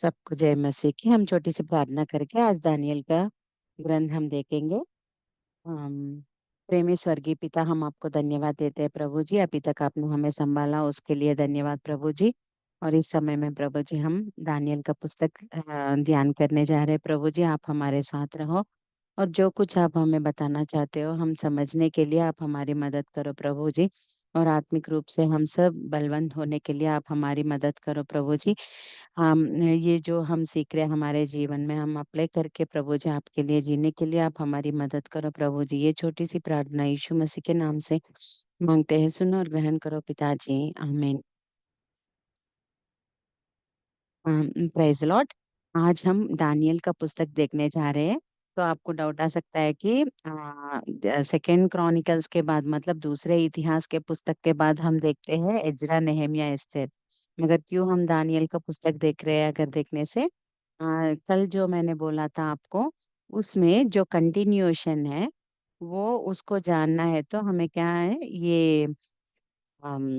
सबको जय मसीह की। हम छोटी सी प्रार्थना करके आज दानियल का ग्रंथ हम देखेंगे। हम प्रेमी स्वर्गीय पिता, हम आपको धन्यवाद देते हैं प्रभु जी। अभी तक आपने हमें संभाला, उसके लिए धन्यवाद प्रभु जी। और इस समय में प्रभु जी हम दानियल का पुस्तक ध्यान करने जा रहे हैं। प्रभु जी आप हमारे साथ रहो, और जो कुछ आप हमें बताना चाहते हो हम समझने के लिए आप हमारी मदद करो प्रभु जी। और आत्मिक रूप से हम सब बलवंत होने के लिए आप हमारी मदद करो प्रभु जी। हम ये जो हम सीख रहे हैं हमारे जीवन में हम अप्लाई करके प्रभु जी आपके लिए जीने के लिए आप हमारी मदद करो प्रभु जी। ये छोटी सी प्रार्थना यीशु मसीह के नाम से मांगते हैं, सुनो और ग्रहण करो पिताजी, आमीन। Praise Lord. आज हम दानियल का पुस्तक देखने जा रहे हैं। तो आपको डाउट आ सकता है कि सेकेंड क्रॉनिकल्स के बाद, मतलब दूसरे इतिहास के पुस्तक के बाद हम देखते हैं एजरा, नेहेमिया, एस्तेर। मगर क्यों हम दानियल का पुस्तक देख रहे हैं? अगर देखने से कल जो मैंने बोला था आपको, उसमें जो कंटिन्यूएशन है वो उसको जानना है तो हमें क्या है, ये अम,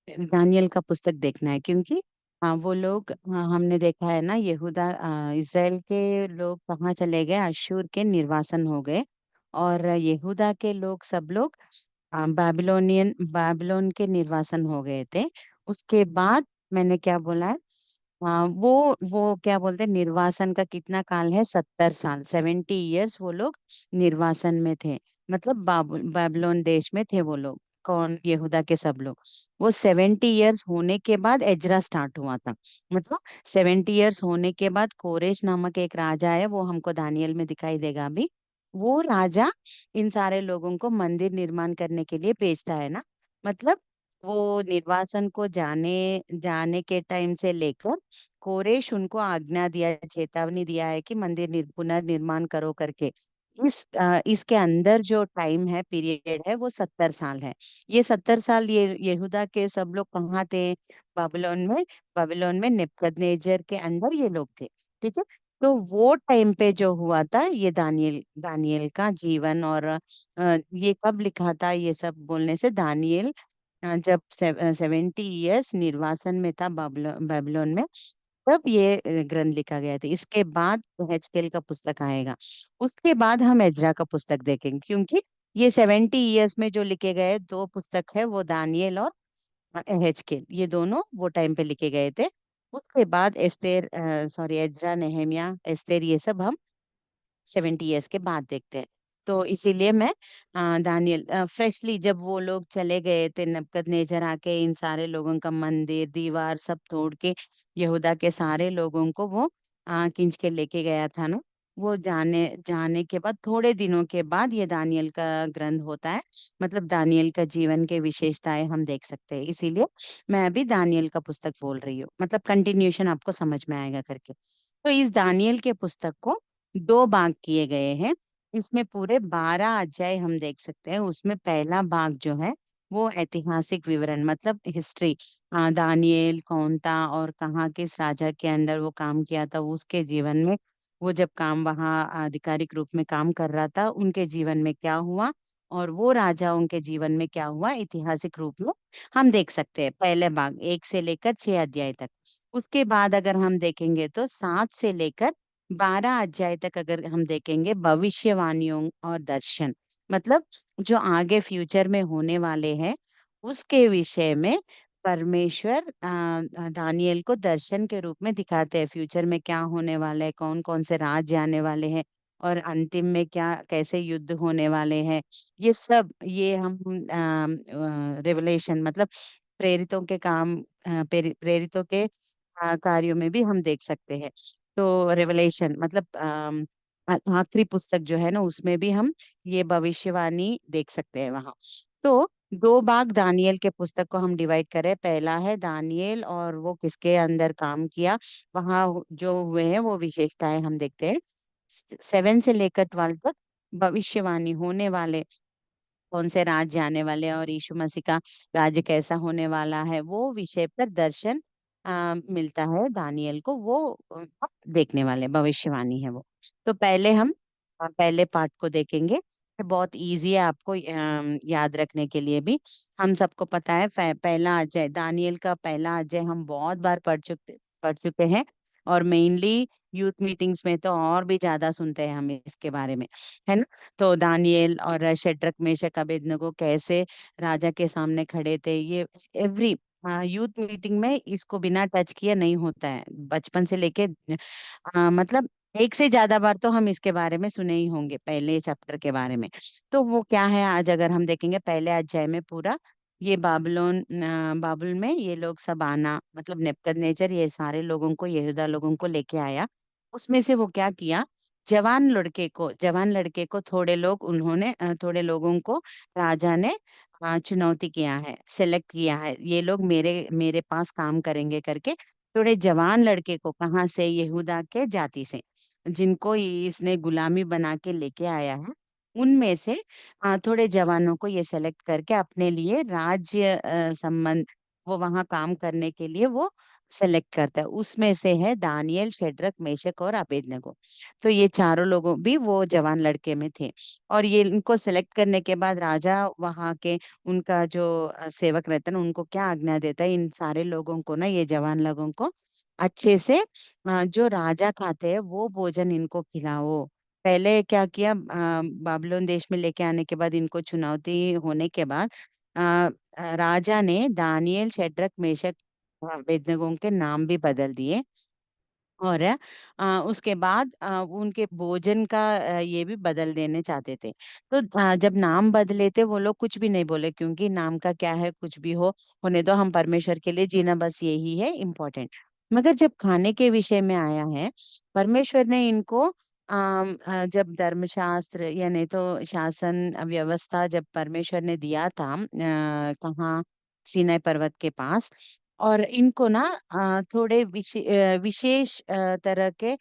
दानियल का पुस्तक देखना है। क्योंकि वो लोग, हमने देखा है ना, यहूदा इज़राइल के लोग कहाँ चले गए? अश्शूर के निर्वासन हो गए। और यहूदा के लोग सब लोग बाबिलोन के निर्वासन हो गए थे। उसके बाद मैंने क्या बोला है, वो क्या बोलते हैं, निर्वासन का कितना काल है? 70 साल, 70 ईयर्स वो लोग निर्वासन में थे। मतलब बाबिलोन देश में थे वो लोग। कौन? यहूदा के सब लोग। वो 70 ईयर्स होने के बाद एजरा स्टार्ट हुआ था। मतलब 70 ईयर्स होने के बाद कोरेश नामक एक राजा है, वो हमको दानियल में दिखाई देगा अभी। वो राजा इन सारे लोगों को मंदिर निर्माण करने के लिए भेजता है ना। मतलब वो निर्वासन को जाने जाने के टाइम से लेकर कोरेश उनको आज्ञा दिया, चेतावनी दिया है कि मंदिर पुनर्निर्माण करो करके। इसके अंदर जो टाइम है, पीरियड है, वो 70 साल है। ये 70 साल ये यहूदा के सब लोग कहाँ थे? बाबिलोन में। बाबिलोन में नेबुकदनेस्सर के अंदर ये लोग थे। ठीक है। तो वो टाइम पे जो हुआ था, ये दानियल दानियल का जीवन। और ये कब लिखा था? ये सब बोलने से दानियल जब 70 ईयर्स निर्वासन में था बाबिलोन में, तब ये ग्रंथ लिखा गया था। इसके बाद हेजकेल का पुस्तक आएगा। उसके बाद हम एजरा का पुस्तक देखेंगे। क्योंकि ये 70 ईयर्स में जो लिखे गए दो पुस्तक है, वो दानियल और हेजकेल, ये दोनों वो टाइम पे लिखे गए थे। उसके बाद एस्तेर, सॉरी, एजरा, नेहेमिया, एस्तेर, ये सब हम 70 ईयर्स के बाद देखते हैं। तो इसीलिए मैं दानियल फ्रेशली, जब वो लोग चले गए थे, नबूकदनेस्सर आके इन सारे लोगों का मंदिर दीवार सब तोड़ के यहूदा के सारे लोगों को वो खींच के लेके गया था ना। वो जाने जाने के बाद थोड़े दिनों के बाद ये दानियल का ग्रंथ होता है। मतलब दानियल का जीवन के विशेषताएं हम देख सकते हैं। इसीलिए मैं अभी दानियल का पुस्तक बोल रही हूँ, मतलब कंटिन्यूशन आपको समझ में आएगा करके। तो इस दानियल के पुस्तक को दो भाग किए गए हैं। इसमें पूरे 12 अध्याय हम देख सकते हैं। उसमें पहला भाग जो है वो ऐतिहासिक विवरण, मतलब हिस्ट्री, दानिएल कौन था और कहाँ किस राजा के अंडर वो काम किया था, उसके जीवन में वो जब काम वहाँ आधिकारिक रूप में काम कर रहा था, उनके जीवन में क्या हुआ, और वो राजाओं के जीवन में क्या हुआ, ऐतिहासिक रूप में हम देख सकते हैं। पहले भाग 1 से लेकर 6 अध्याय तक। उसके बाद अगर हम देखेंगे तो 7 से लेकर 12 अध्याय तक अगर हम देखेंगे, भविष्यवाणियों और दर्शन, मतलब जो आगे फ्यूचर में होने वाले हैं उसके विषय में परमेश्वर दानिएल को दर्शन के रूप में दिखाते हैं। फ्यूचर में क्या होने वाला है, कौन कौन से राज्य आने वाले हैं, और अंतिम में क्या, कैसे युद्ध होने वाले हैं, ये सब ये हम रेवलेशन, मतलब प्रेरितों के काम, प्रेरितों के कार्यों में भी हम देख सकते हैं। तो रेवलेशन मतलब आखिरी पुस्तक जो है ना, उसमें भी हम ये भविष्यवाणी देख सकते हैं वहां। तो दो भाग दानियल के पुस्तक को हम डिवाइड करें। पहला है दानियल और वो किसके अंदर काम किया, वहां जो हुए हैं वो विशेषताएं हम देखते हैं। 7 से लेकर 12 तक भविष्यवाणी होने वाले, कौन से राज्य आने वाले हैं और यीशु मसीह का राज्य कैसा होने वाला है, वो विषय पर दर्शन मिलता है दानियल को। वो देखने वाले भविष्यवाणी है वो। तो पहले हम पहले पार्ट को देखेंगे। ये बहुत इजी है आपको याद रखने के लिए भी। हम सबको पता है पहला अध्याय, दानियल का पहला अध्याय हम बहुत बार पढ़ चुके हैं। और मेनली यूथ मीटिंग्स में तो और भी ज्यादा सुनते हैं हम इसके बारे में, है ना। तो दानियेल और शेड्रक मेशक अबेदनगो कैसे राजा के सामने खड़े थे, ये एवरी यूथ मीटिंग में इसको बिना टच किए नहीं होता है, बचपन से लेके मतलब एक से ज्यादा बार तो हम इसके बारे में सुने ही होंगे, पहले चैप्टर के बारे में। तो वो क्या है, आज अगर हम देखेंगे पहले अध्याय में पूरा ये बाबुल में ये लोग सब आना, मतलब नेबुकदनेस्सर ये सारे लोगों को, यहूदा लोगों को लेके आया। उसमें से वो क्या किया, जवान लड़के को थोड़े लोगों को राजा ने चुनौती किया है, सेलेक्ट किया है, ये लोग मेरे मेरे पास काम करेंगे करके। थोड़े जवान लड़के को, कहाँ से, यहूदा के जाति से, जिनको इसने गुलामी बना के लेके आया है, उनमें से थोड़े जवानों को ये सेलेक्ट करके अपने लिए राज्य संबंध, वो वहां काम करने के लिए वो सेलेक्ट करता है। उसमें से है दानियल, शेड्रक, मेशक और अबेदनगो। तो ये चारों लोगों भी वो जवान लड़के में थे। और ये इनको सेलेक्ट करने के बाद राजा वहाँ के, उनका जो सेवक रहता है ना, उनको क्या आज्ञा देता है, इन सारे लोगों को ना, ये जवान लोगों को अच्छे से जो राजा खाते हैं वो भोजन इनको खिलाओ। पहले क्या किया, बाबिलोन देश में लेके आने के बाद, इनको चुनौती होने के बाद राजा ने दानियल, शेड्रक, मेशक, अबेदनगो के नाम भी बदल दिए। और उसके बाद उनके भोजन का ये भी बदल देने चाहते थे। तो जब नाम बदले थे वो लोग कुछ भी नहीं बोले, क्योंकि नाम का क्या है, कुछ भी हो, होने दो, हम परमेश्वर के लिए जीना, बस यही है इम्पोर्टेंट। मगर जब खाने के विषय में आया है, परमेश्वर ने इनको जब धर्मशास्त्र या नहीं तो शासन व्यवस्था जब परमेश्वर ने दिया था, कहाँ, सीनाई पर्वत के पास, और इनको ना थोड़े विशेष तरह के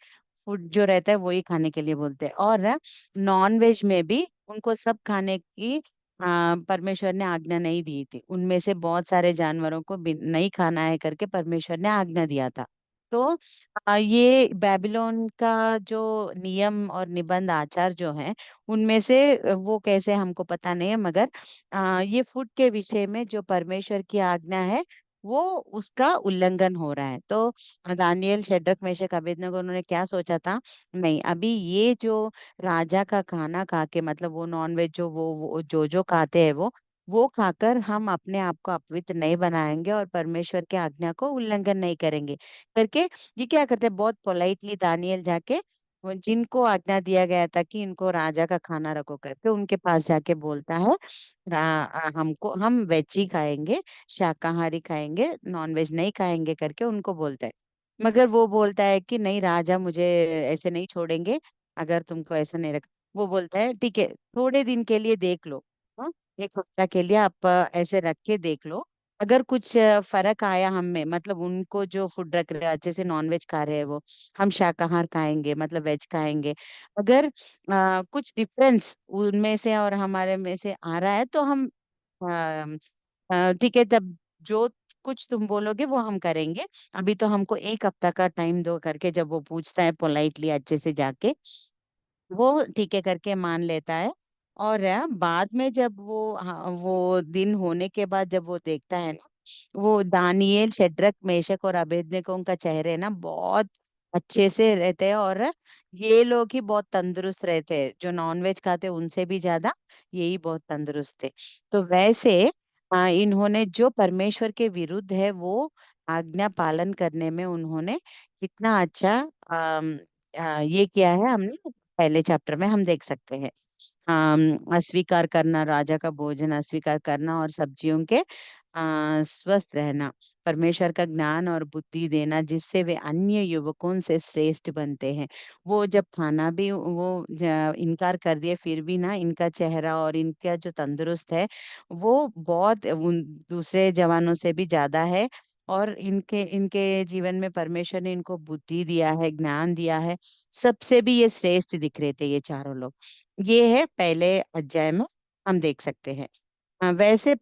फूड जो रहता है वही खाने के लिए बोलते हैं। और नॉन वेज में भी उनको सब खाने की परमेश्वर ने आज्ञा नहीं दी थी, उनमें से बहुत सारे जानवरों को नहीं खाना है करके परमेश्वर ने आज्ञा दिया था। तो ये बेबीलोन का जो नियम और निबंध आचार जो है, उनमें से वो कैसे हमको पता नहीं है, मगर ये फूड के विषय में जो परमेश्वर की आज्ञा है वो उसका उल्लंघन हो रहा है। तो दानियल, शेड्रक, मेशक, अबेदनगो उन्होंने क्या सोचा था, नहीं अभी ये जो राजा का खाना खा के, मतलब वो नॉन वेज जो वो जो खाते हैं वो खाकर हम अपने आप को अपवित्र नहीं बनाएंगे और परमेश्वर की आज्ञा को उल्लंघन नहीं करेंगे करके, ये क्या करते हैं, बहुत पोलाइटली दानियल जाके जिनको आज्ञा दिया गया था कि इनको राजा का खाना रखो करके, उनके पास जाके बोलता है, हमको, हम वेज ही खाएंगे, शाकाहारी खाएंगे, नॉन वेज नहीं खाएंगे करके उनको बोलता है। मगर वो बोलता है कि नहीं राजा, मुझे ऐसे नहीं छोड़ेंगे, अगर तुमको ऐसा नहीं रख। वो बोलता है ठीक है, थोड़े दिन के लिए देख लो, हाँ, एक हफ्ता के लिए आप ऐसे रख के देख लो, अगर कुछ फर्क आया हम में, मतलब उनको जो फूड रख रहे हैं अच्छे से, नॉन वेज खा रहे हैं वो, हम शाकाहार खाएंगे, मतलब वेज खाएंगे, अगर कुछ डिफरेंस उनमें से और हमारे में से आ रहा है तो हम ठीक है, तब जो कुछ तुम बोलोगे वो हम करेंगे, अभी तो हमको एक हफ्ता का टाइम दो करके जब वो पूछता है पोलाइटली अच्छे से जाके, वो ठीक है करके मान लेता है। और बाद में जब वो, वो दिन होने के बाद जब वो देखता है ना, वो दानियेल, शेड्रक, मेशक और अबेदनगो का चेहरे ना बहुत अच्छे से रहते हैं, और ये लोग ही बहुत तंदुरुस्त रहते हैं, जो नॉनवेज खाते हैं उनसे भी ज्यादा यही बहुत तंदुरुस्त थे। तो वैसे इन्होंने जो परमेश्वर के विरुद्ध है वो आज्ञा पालन करने में उन्होंने कितना अच्छा ये किया है, हमने पहले चैप्टर में हम देख सकते हैं। अस्वीकार करना, राजा का भोजन अस्वीकार करना, और सब्जियों के स्वस्थ रहना, परमेश्वर का ज्ञान और बुद्धि देना जिससे वे अन्य युवकों से श्रेष्ठ बनते हैं। वो जब खाना भी वो इनकार कर दिए, फिर भी ना इनका चेहरा और इनका जो तंदुरुस्त है वो बहुत उन दूसरे जवानों से भी ज्यादा है। और इनके इनके जीवन में परमेश्वर ने इनको बुद्धि दिया है, ज्ञान दिया है, सबसे भी ये श्रेष्ठ दिख रहे थे ये चारों लोग। ये है पहले अध्याय में हम देख सकते हैं। वैसे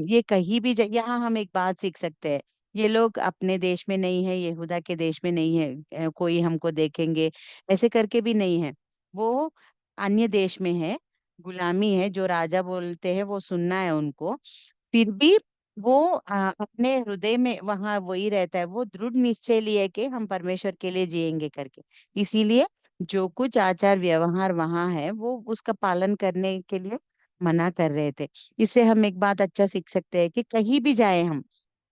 ये कहीं भी यहाँ हम एक बात सीख सकते हैं, ये लोग अपने देश में नहीं है, यहूदा के देश में नहीं है, कोई हमको देखेंगे ऐसे करके भी नहीं है, वो अन्य देश में है, गुलामी है, जो राजा बोलते हैं वो सुनना है उनको। फिर भी वो अपने हृदय में वहां वही रहता है, वो दृढ़ निश्चय लिए कि हम परमेश्वर के लिए जिएंगे करके। इसीलिए जो कुछ आचार व्यवहार वहां है वो उसका पालन करने के लिए मना कर रहे थे। इससे हम एक बात अच्छा सीख सकते हैं कि कहीं भी जाए हम,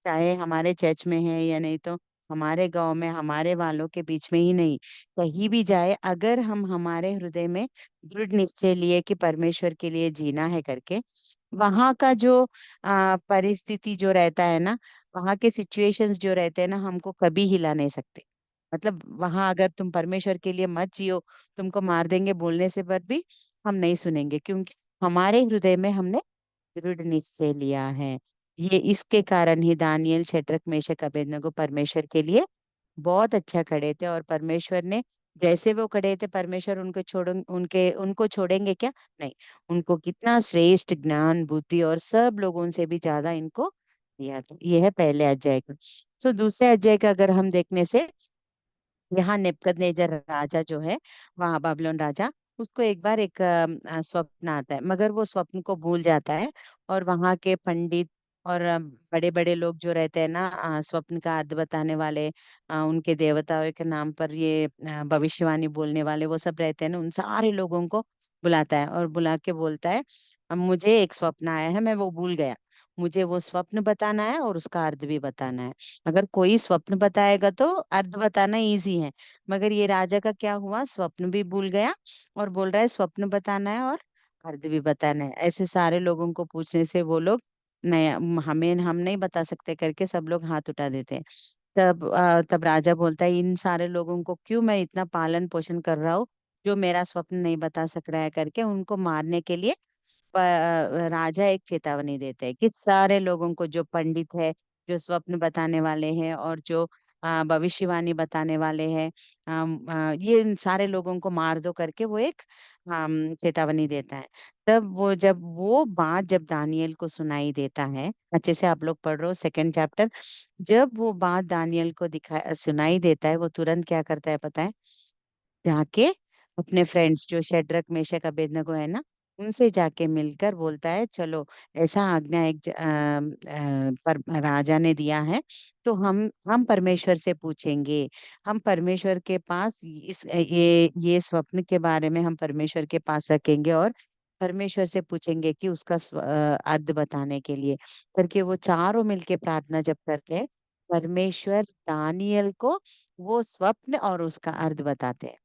चाहे हमारे चर्च में है या नहीं तो हमारे गांव में हमारे वालों के बीच में ही नहीं, कहीं भी जाए, अगर हम हमारे हृदय में दृढ़ निश्चय लिए कि परमेश्वर के लिए जीना है करके, वहां का जो परिस्थिति जो रहता है ना, वहां के सिचुएशंस जो रहते हैं ना, हमको कभी हिला नहीं सकते। मतलब वहां अगर तुम परमेश्वर के लिए मत जियो, तुमको मार देंगे बोलने से पर भी हम नहीं सुनेंगे, क्योंकि हमारे हृदय में हमने दृढ़ निश्चय लिया है। ये इसके कारण ही दानियल, शद्रक, मेशक, अबेदनगो परमेश्वर के लिए बहुत अच्छा खड़े थे। और परमेश्वर ने जैसे वो खड़े थे, परमेश्वर उनको छोड़ेंगे क्या? नहीं। उनको कितना श्रेष्ठ ज्ञान, बुद्धि और सब लोगों से भी ज्यादा इनको दिया था। ये है पहले अध्याय का। तो दूसरे अध्याय का अगर हम देखने से, यहाँ नेबुकदनेस्सर राजा जो है, वहाँ बाबिलोन राजा, उसको एक बार एक स्वप्न आता है, मगर वो स्वप्न को भूल जाता है। और वहाँ के पंडित और बड़े बड़े लोग जो रहते हैं ना, स्वप्न का अर्थ बताने वाले, उनके देवताओं के नाम पर ये भविष्यवाणी बोलने वाले वो सब रहते हैं ना, उन सारे लोगों को बुलाता है और बुला के बोलता है, मुझे एक स्वप्न आया है, मैं वो भूल गया, मुझे वो स्वप्न बताना है और उसका अर्थ भी बताना है। अगर कोई स्वप्न बताएगा तो अर्थ बताना इजी है, मगर ये राजा का क्या हुआ, स्वप्न भी भूल गया और बोल रहा है स्वप्न बताना है और अर्थ भी बताना है। ऐसे सारे लोगों को पूछने से वो लोग, नहीं हमें हम नहीं बता सकते करके सब लोग हाथ उठा देते हैं। तब राजा बोलता है, इन सारे लोगों को क्यों मैं इतना पालन पोषण कर रहा हूँ, जो मेरा स्वप्न नहीं बता सक रहा है करके उनको मारने के लिए राजा एक चेतावनी देते हैं कि सारे लोगों को, जो पंडित है, जो स्वप्न बताने वाले हैं और जो भविष्यवाणी बताने वाले हैं, ये इन सारे लोगों को मार दो करके वो एक चेतावनी देता है। तब वो जब वो बात जब दानियल को सुनाई देता है, अच्छे से आप लोग पढ़ रहे हो सेकंड चैप्टर, जब वो बात दानियल को दिखा सुनाई देता है, वो तुरंत क्या करता है पता है? जाके अपने फ्रेंड्स जो शेड्रक, मेशक, अबेदनगो है ना, उनसे जाके मिलकर बोलता है, चलो ऐसा आज्ञा पर राजा ने दिया है, तो हम परमेश्वर से पूछेंगे। हम परमेश्वर के पास ये स्वप्न के बारे में हम परमेश्वर के पास रखेंगे और परमेश्वर से पूछेंगे कि उसका अर्थ बताने के लिए करके वो चारों मिलके प्रार्थना जब करते हैं, परमेश्वर दानियल को वो स्वप्न और उसका अर्थ बताते हैं।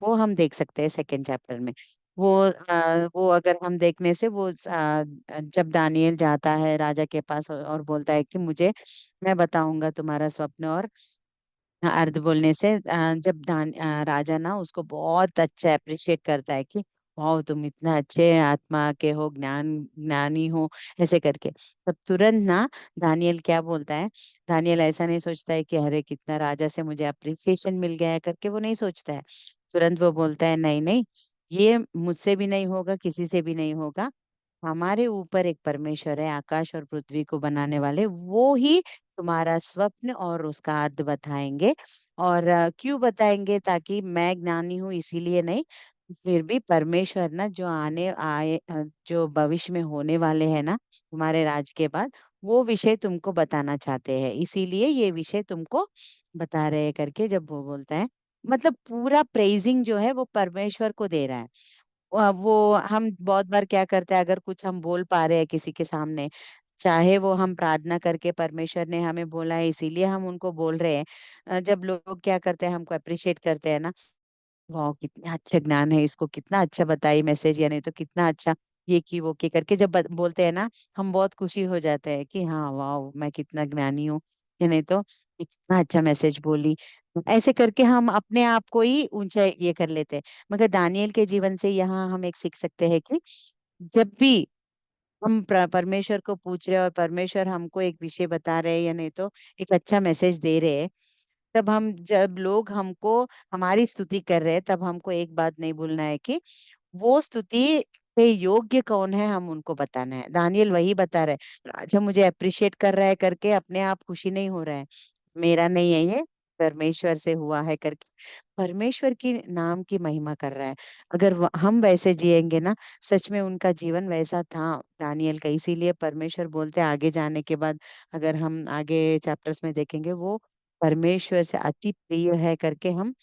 वो हम देख सकते हैं सेकंड चैप्टर में। वो अगर हम देखने से जब दानियल जाता है राजा के पास और बोलता है कि मुझे, मैं बताऊंगा तुम्हारा स्वप्न और अर्ध बोलने से, राजा ना उसको बहुत अच्छा अप्रिशिएट करता है कि वाह तुम इतना अच्छे आत्मा के हो, ज्ञानी हो, ऐसे करके। तब तुरंत ना दानियल क्या बोलता है, दानियल ऐसा नहीं सोचता है कि अरे कितना राजा से मुझे अप्रिसिएशन मिल गया है करके, वो नहीं सोचता है। तुरंत वो बोलता है, नहीं नहीं, ये मुझसे भी नहीं होगा, किसी से भी नहीं होगा, हमारे ऊपर एक परमेश्वर है, आकाश और पृथ्वी को बनाने वाले, वो ही तुम्हारा स्वप्न और उसका अर्थ बताएंगे। और क्यों बताएंगे? ताकि मैं ज्ञानी हूँ इसीलिए नहीं, फिर भी परमेश्वर ना जो भविष्य में होने वाले हैं ना तुम्हारे राज के बाद, वो विषय तुमको बताना चाहते हैं, इसीलिए ये विषय तुमको बता रहे हैं करके जब वो बोलता है, मतलब पूरा प्रेजिंग जो है वो परमेश्वर को दे रहा है। वो हम बहुत बार क्या करते हैं, अगर कुछ हम बोल पा रहे हैं किसी के सामने, चाहे वो हम प्रार्थना करके परमेश्वर ने हमें बोला है इसीलिए हम उनको बोल रहे हैं, जब लोग क्या करते हैं हमको अप्रिशिएट करते हैं ना, वाह कितना अच्छा ज्ञान है इसको, कितना अच्छा बताई मैसेज, या नहीं तो कितना अच्छा ये की वो की करके जब बोलते हैं ना, हम बहुत खुशी हो जाते हैं कि हाँ वाह मैं कितना ज्ञानी हूँ, या नहीं तो ये कितना अच्छा मैसेज बोली। ऐसे करके हम अपने आप को ही ऊंचा ये कर लेते हैं। मगर दानियल के जीवन से यहाँ हम एक सीख सकते हैं कि जब भी हम परमेश्वर को पूछ रहे हैं और परमेश्वर हमको एक विषय बता रहे हैं, या नहीं तो एक अच्छा मैसेज दे रहे हैं, तब हम जब लोग हमको हमारी स्तुति कर रहे हैं, तब हमको एक बात नहीं भूलना है कि वो स्तुति के योग्य कौन है, हम उनको बताना है। दानियल वही बता रहे, राजा मुझे अप्रिशिएट कर रहा है करके अपने आप खुशी नहीं हो रहा है, मेरा नहीं है ये, परमेश्वर से हुआ है करके परमेश्वर की नाम की महिमा कर रहा है। अगर हम वैसे जिएंगे ना, सच में उनका जीवन वैसा था दानियल का, इसीलिए परमेश्वर बोलते हैं आगे जाने के बाद, अगर हम आगे चैप्टर्स में देखेंगे, वो परमेश्वर से अति प्रिय है करके हम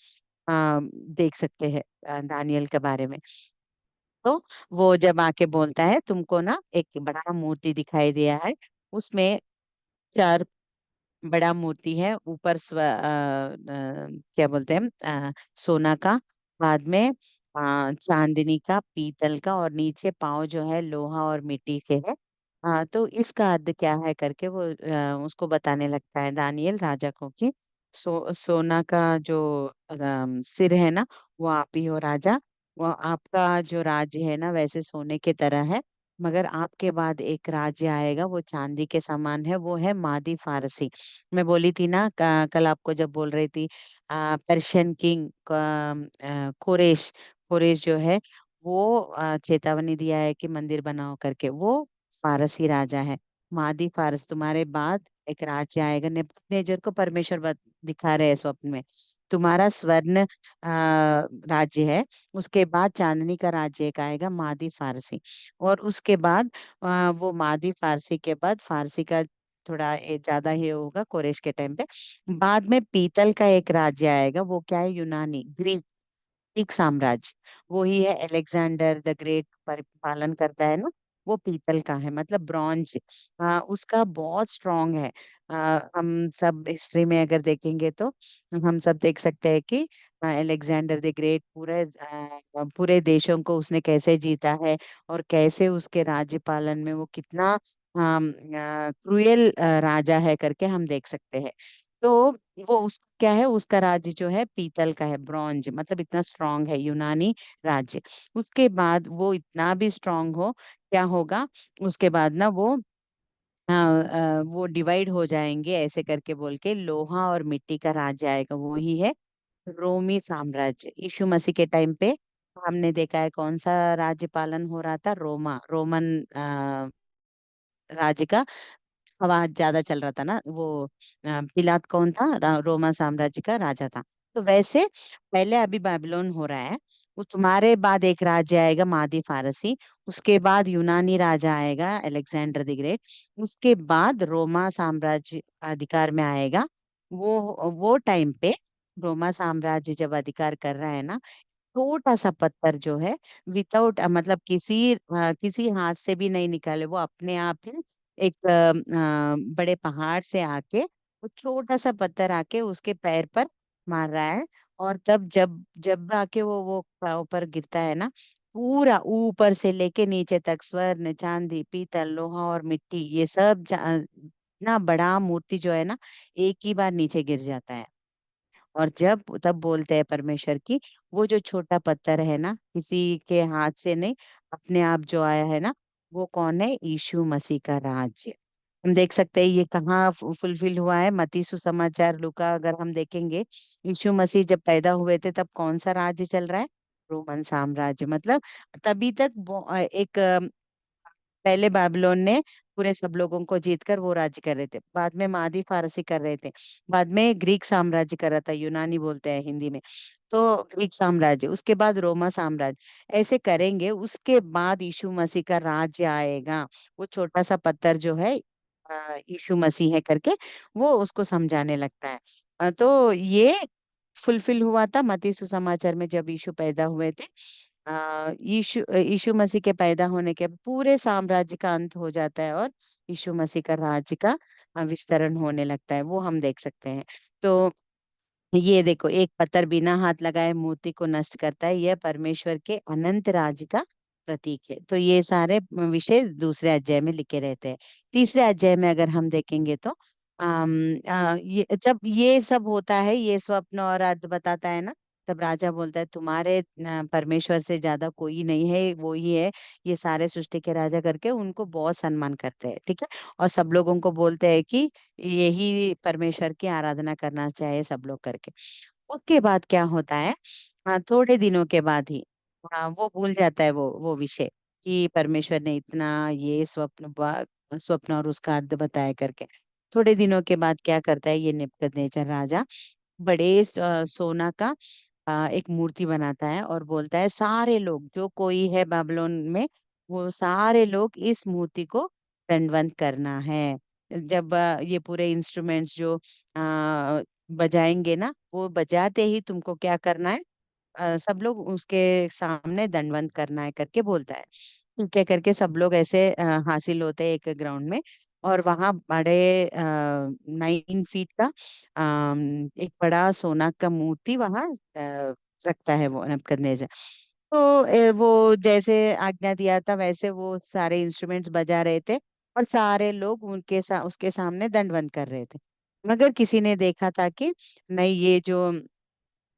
देख सकते हैं दानियल के बारे में। तो वो जब आके बोलता है तुमको ना एक बड़ा मूर्ति दिखाई दिया है, उसमें चार बड़ा मूर्ति है, ऊपर क्या बोलते हैं सोना का, बाद में चांदनी का, पीतल का, और नीचे पाँव जो है लोहा और मिट्टी के है। तो इसका अर्थ क्या है करके वो उसको बताने लगता है दानियल राजा को कि सोना का जो सिर है ना, वो आप ही हो राजा। वो आपका जो राज्य है ना वैसे सोने के तरह है, मगर आपके बाद एक राज्य आएगा, वो चांदी के समान है, वो है मादी फारसी। मैं बोली थी ना कल आपको जब बोल रही थी पर्शियन किंग कुरैश, कुरैश जो है वो चेतावनी दिया है कि मंदिर बनाओ करके, वो फारसी राजा है। मादी फारस, तुम्हारे बाद एक राज्य आएगा, नेबूकदनेस्सर को परमेश्वर दिखा रहे हैं स्वप्न में, तुम्हारा स्वर्ण राज्य है, उसके बाद चांदनी का राज्य एक आएगा मादी फारसी, और उसके बाद वो मादी फारसी के बाद फारसी का थोड़ा ज्यादा ही होगा कोरेश के टाइम पे, बाद में पीतल का एक राज्य आएगा, वो क्या है, यूनानी ग्रीक, ग्रीक साम्राज्य, वो ही है अलेक्जेंडर द ग्रेट पालन करता है ना, वो पीतल का है, मतलब ब्रॉन्ज, उसका बहुत स्ट्रांग है। हम सब हिस्ट्री में अगर देखेंगे तो हम सब देख सकते हैं कि अलेक्जेंडर द ग्रेट पूरे देशों को उसने कैसे जीता है, और कैसे उसके राज्य पालन में वो कितना क्रूएल राजा है करके हम देख सकते हैं। तो वो उस क्या है, उसका राज्य जो है पीतल का है, ब्रॉन्ज, मतलब इतना स्ट्रांग है यूनानी राज्य। उसके बाद वो इतना भी स्ट्रांग हो, क्या होगा, उसके बाद ना वो डिवाइड हो जाएंगे ऐसे करके बोल के, लोहा और मिट्टी का राज्य आएगा, वो ही है रोमी साम्राज्य। यीशु मसीह के टाइम पे हमने देखा है कौन सा राज्य पालन हो रहा था, रोमन राज्य का हवा ज्यादा चल रहा था ना, वो पिलात कौन था, रोमा साम्राज्य का राजा था। तो वैसे पहले अभी बाबिलोन हो रहा है, उस तुम्हारे बाद एक राज्य आएगा मादी फारसी, उसके बाद यूनानी राजा आएगा अलेक्जेंडर द ग्रेट, उसके बाद रोमा साम्राज्य अधिकार में आएगा। वो टाइम पे रोमा साम्राज्य जब अधिकार कर रहा है ना, छोटा सा पत्थर जो है, विदाउट मतलब किसी हाथ से भी नहीं निकाले, वो अपने आप ही एक बड़े पहाड़ से आके, वो छोटा सा पत्थर आके उसके पैर पर मार रहा है, और तब जब जब आके वो पाँव पर गिरता है ना, पूरा ऊपर से लेके नीचे तक स्वर्ण, चांदी, पीतल, लोहा और मिट्टी, ये सब ना बड़ा मूर्ति जो है ना, एक ही बार नीचे गिर जाता है। और जब तब बोलते हैं परमेश्वर की, वो जो छोटा पत्थर है ना, किसी के हाथ से नहीं, अपने आप जो आया है ना, वो कौन है, यीशु मसीह का राज्य। हम देख सकते हैं ये कहाँ फुलफिल हुआ है, मत्ती सुसमाचार लूका अगर हम देखेंगे, यीशु मसीह जब पैदा हुए थे तब कौन सा राज्य चल रहा है, रोमन साम्राज्य। मतलब तभी तक एक पहले बाबिलोन ने पूरे सब लोगों को जीतकर वो राज्य कर रहे थे, बाद में मादी फारसी कर रहे थे, बाद में ग्रीक साम्राज्य कर रहा था, यूनानी बोलते हैं हिंदी में, तो ग्रीक साम्राज्य, उसके बाद रोमा साम्राज्य, ऐसे करेंगे, उसके बाद यीशु मसीह का राज्य आएगा। वो छोटा सा पत्थर जो है यीशु मसीह है करके वो उसको समझाने लगता है। तो ये फुलफिल हुआ था मत्ती सुसमाचार में जब यीशु पैदा हुए थे। यीशु यीशु मसीह के पैदा होने के पूरे साम्राज्य का अंत हो जाता है, और यीशु मसीह का राज्य का विस्तरण होने लगता है, वो हम देख सकते हैं। तो ये देखो, एक पत्थर बिना हाथ लगाए मूर्ति को नष्ट करता है, यह परमेश्वर के अनंत राज्य का प्रतीक है। तो ये सारे विषय दूसरे अध्याय में लिखे रहते हैं। तीसरे अध्याय में अगर हम देखेंगे तो ये जब ये सब होता है, ये स्वप्न और अर्थ बताता है ना, तब राजा बोलता है तुम्हारे परमेश्वर से ज्यादा कोई नहीं है, वो ही है, ये सारे सृष्टि के राजा करके उनको बहुत सम्मान करते हैं, ठीक है। और सब लोगों को बोलते हैं कि यही परमेश्वर की आराधना करना चाहिए सब लोग करके। उसके बाद क्या होता है, थोड़े दिनों के बाद ही वो भूल जाता है वो विषय, कि परमेश्वर ने इतना ये स्वप्न और उसका अर्थ बताया करके। थोड़े दिनों के बाद क्या करता है ये नेबूकदनेस्सर राजा, बड़े सोना का एक मूर्ति बनाता है और बोलता है सारे लोग जो कोई है बाबलोन में, वो सारे लोग इस मूर्ति को दंडवत करना है। जब ये पूरे इंस्ट्रूमेंट्स जो बजाएंगे ना, वो बजाते ही तुमको क्या करना है, सब लोग उसके सामने दंडवत करना है करके बोलता है। ठीक है करके सब लोग ऐसे हासिल होते हैं एक ग्राउंड में। और वहां बड़े 9 फीट का एक बड़ा सोना का मूर्ति वहां रखता है वो नबूकदनेस्सर। तो वो जैसे आज्ञा दिया था वैसे वो सारे इंस्ट्रूमेंट्स बजा रहे थे, और सारे लोग उसके सामने दंडवत कर रहे थे। मगर किसी ने देखा था कि नहीं, ये जो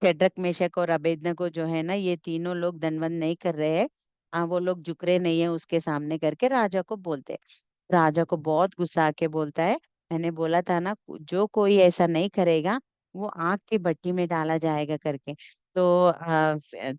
शेड्रक मेशक और अबेदनगो जो है ना, ये तीनों लोग दंडवत नहीं कर रहे हैं, वो लोग झुक रहे नहीं है उसके सामने करके राजा को बोलते हैं। राजा को बहुत गुस्सा आके बोलता है, मैंने बोला था ना, जो कोई ऐसा नहीं करेगा वो आग की भट्टी में डाला जाएगा करके। तो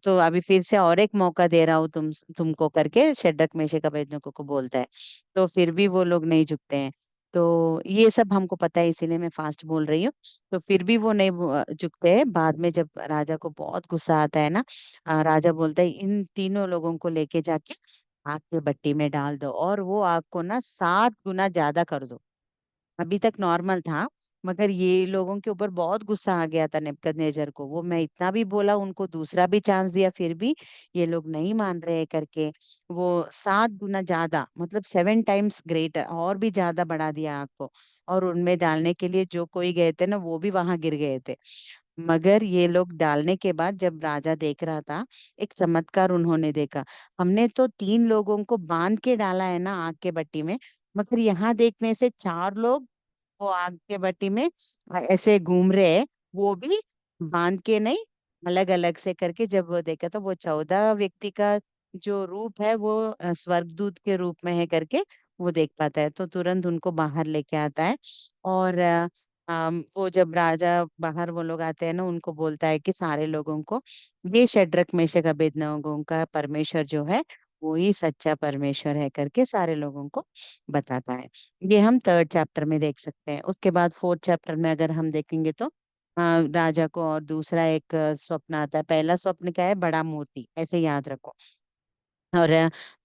तो अभी फिर से और एक मौका दे रहा हूँ तुमको करके शेड्रक मेशक अबेदनगो को बोलता है। तो फिर भी वो लोग नहीं झुकते हैं। तो ये सब हमको पता है, इसीलिए मैं फास्ट बोल रही हूँ। तो फिर भी वो नहीं झुकते हैं। बाद में जब राजा को बहुत गुस्सा आता है ना, राजा बोलता है इन तीनों लोगों को लेके जाके आग के भट्टी में डाल दो, और वो आग को ना 7 गुना ज्यादा कर दो। अभी तक नॉर्मल था, मगर ये लोगों के ऊपर बहुत गुस्सा आ गया था नेबूकदनेस्सर को। वो मैं इतना भी बोला, उनको दूसरा भी चांस दिया, फिर भी ये लोग नहीं मान रहे करके वो 7 गुना ज्यादा, मतलब 7 टाइम्स ग्रेटर, और भी ज्यादा बढ़ा दिया आग को। और उनमें डालने के लिए जो कोई गए थे ना, वो भी वहां गिर गए थे। मगर ये लोग डालने के बाद जब राजा देख रहा था, एक चमत्कार उन्होंने देखा। हमने तो 3 लोगों को बांध के डाला है ना आग के भट्टी में, मगर यहाँ देखने से 4 लोग वो आग के भट्टी में ऐसे घूम रहे हैं, वो भी बांध के नहीं, अलग अलग से करके। जब वो देखा तो वो 14 व्यक्ति का जो रूप है वो स्वर्गदूत के रूप में है करके वो देख पाता है। तो तुरंत उनको बाहर लेके आता है। और वो जब राजा बाहर वो लोग आते हैं ना, उनको बोलता है कि सारे लोगों को ये शड्रक मेशक अबेदनगो का परमेश्वर जो है वो ही सच्चा परमेश्वर है करके सारे लोगों को बताता है। ये हम 3rd चैप्टर में देख सकते हैं। उसके बाद 4th चैप्टर में अगर हम देखेंगे तो राजा को और दूसरा एक स्वप्न आता है। पहला स्वप्न क्या है, बड़ा मूर्ति, ऐसे याद रखो। और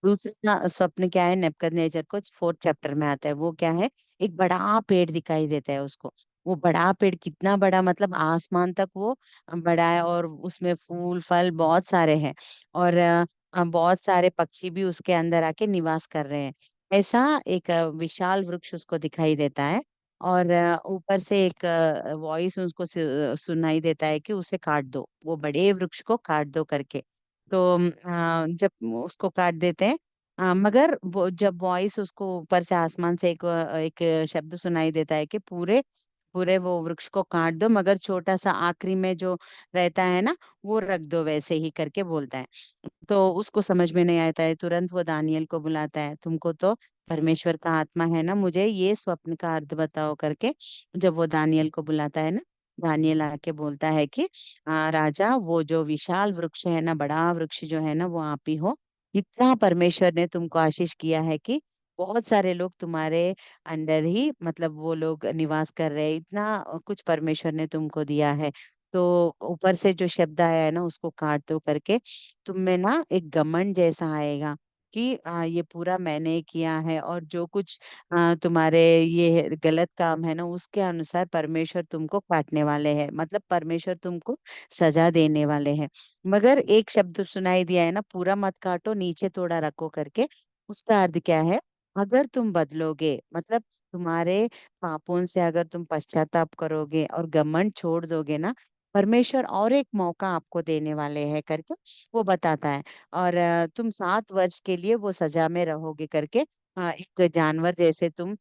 दूसरा स्वप्न क्या है, नेबूकदनेस्सर को 4th चैप्टर में आता है। वो क्या है, एक बड़ा पेड़ दिखाई देता है उसको। वो बड़ा पेड़ कितना बड़ा, मतलब आसमान तक वो बड़ा है, और उसमें फूल फल बहुत सारे हैं। और बहुत सारे पक्षी भी उसके अंदर आके निवास कर रहे हैं। ऐसा एक विशाल वृक्ष उसको दिखाई देता है। और ऊपर से एक वॉइस उसको सुनाई देता है कि उसे काट दो, वो बड़े वृक्ष को काट दो करके। तो जब उसको काट देते हैं, मगर वो जब वॉइस उसको ऊपर से आसमान से एक शब्द सुनाई देता है कि पूरे पूरे वो वृक्ष को काट दो, मगर छोटा सा आखिरी में जो रहता है ना, वो रख दो, वैसे ही करके बोलता है। तो उसको समझ में नहीं आता है। तुरंत वो दानियल को बुलाता है, तुमको तो परमेश्वर का आत्मा है ना, मुझे ये स्वप्न का अर्थ बताओ करके। जब वो दानियल को बुलाता है ना, दानियल आके बोलता है कि राजा, वो जो विशाल वृक्ष है ना, बड़ा वृक्ष जो है ना, वो आप ही हो। इतना परमेश्वर ने तुमको आशीष किया है कि बहुत सारे लोग तुम्हारे अंडर ही, मतलब वो लोग निवास कर रहे हैं। इतना कुछ परमेश्वर ने तुमको दिया है। तो ऊपर से जो शब्द आया है ना, उसको काट दो करके। तुम में ना एक घमंड जैसा आएगा कि ये पूरा मैंने किया है, और जो कुछ तुम्हारे ये गलत काम है ना, उसके अनुसार परमेश्वर तुमको काटने वाले हैं, मतलब परमेश्वर तुमको सजा देने वाले हैं। मगर एक शब्द सुनाई दिया है ना, पूरा मत काटो, नीचे थोड़ा रखो करके। उसका अर्थ क्या है, अगर तुम बदलोगे, मतलब तुम्हारे पापों से अगर तुम पश्चाताप करोगे और घमंड छोड़ दोगे ना, परमेश्वर और एक मौका आपको देने वाले हैं करके वो बताता है। और तुम 7 वर्ष के लिए वो सजा में रहोगे करके। एक जानवर जैसे तुम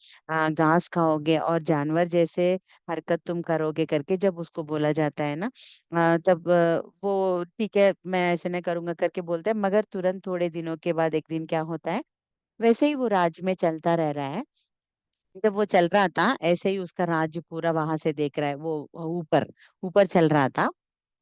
घास खाओगे और जानवर जैसे हरकत तुम करोगे करके जब उसको बोला जाता है ना, तब वो ठीक है, मैं ऐसे नहीं करूंगा करके बोलते हैं। मगर तुरंत थोड़े दिनों के बाद एक दिन क्या होता है, वैसे ही वो राज्य में चलता रह रहा है। जब वो चल रहा था, ऐसे ही उसका राज्य पूरा वहां से देख रहा है, वो ऊपर ऊपर चल रहा था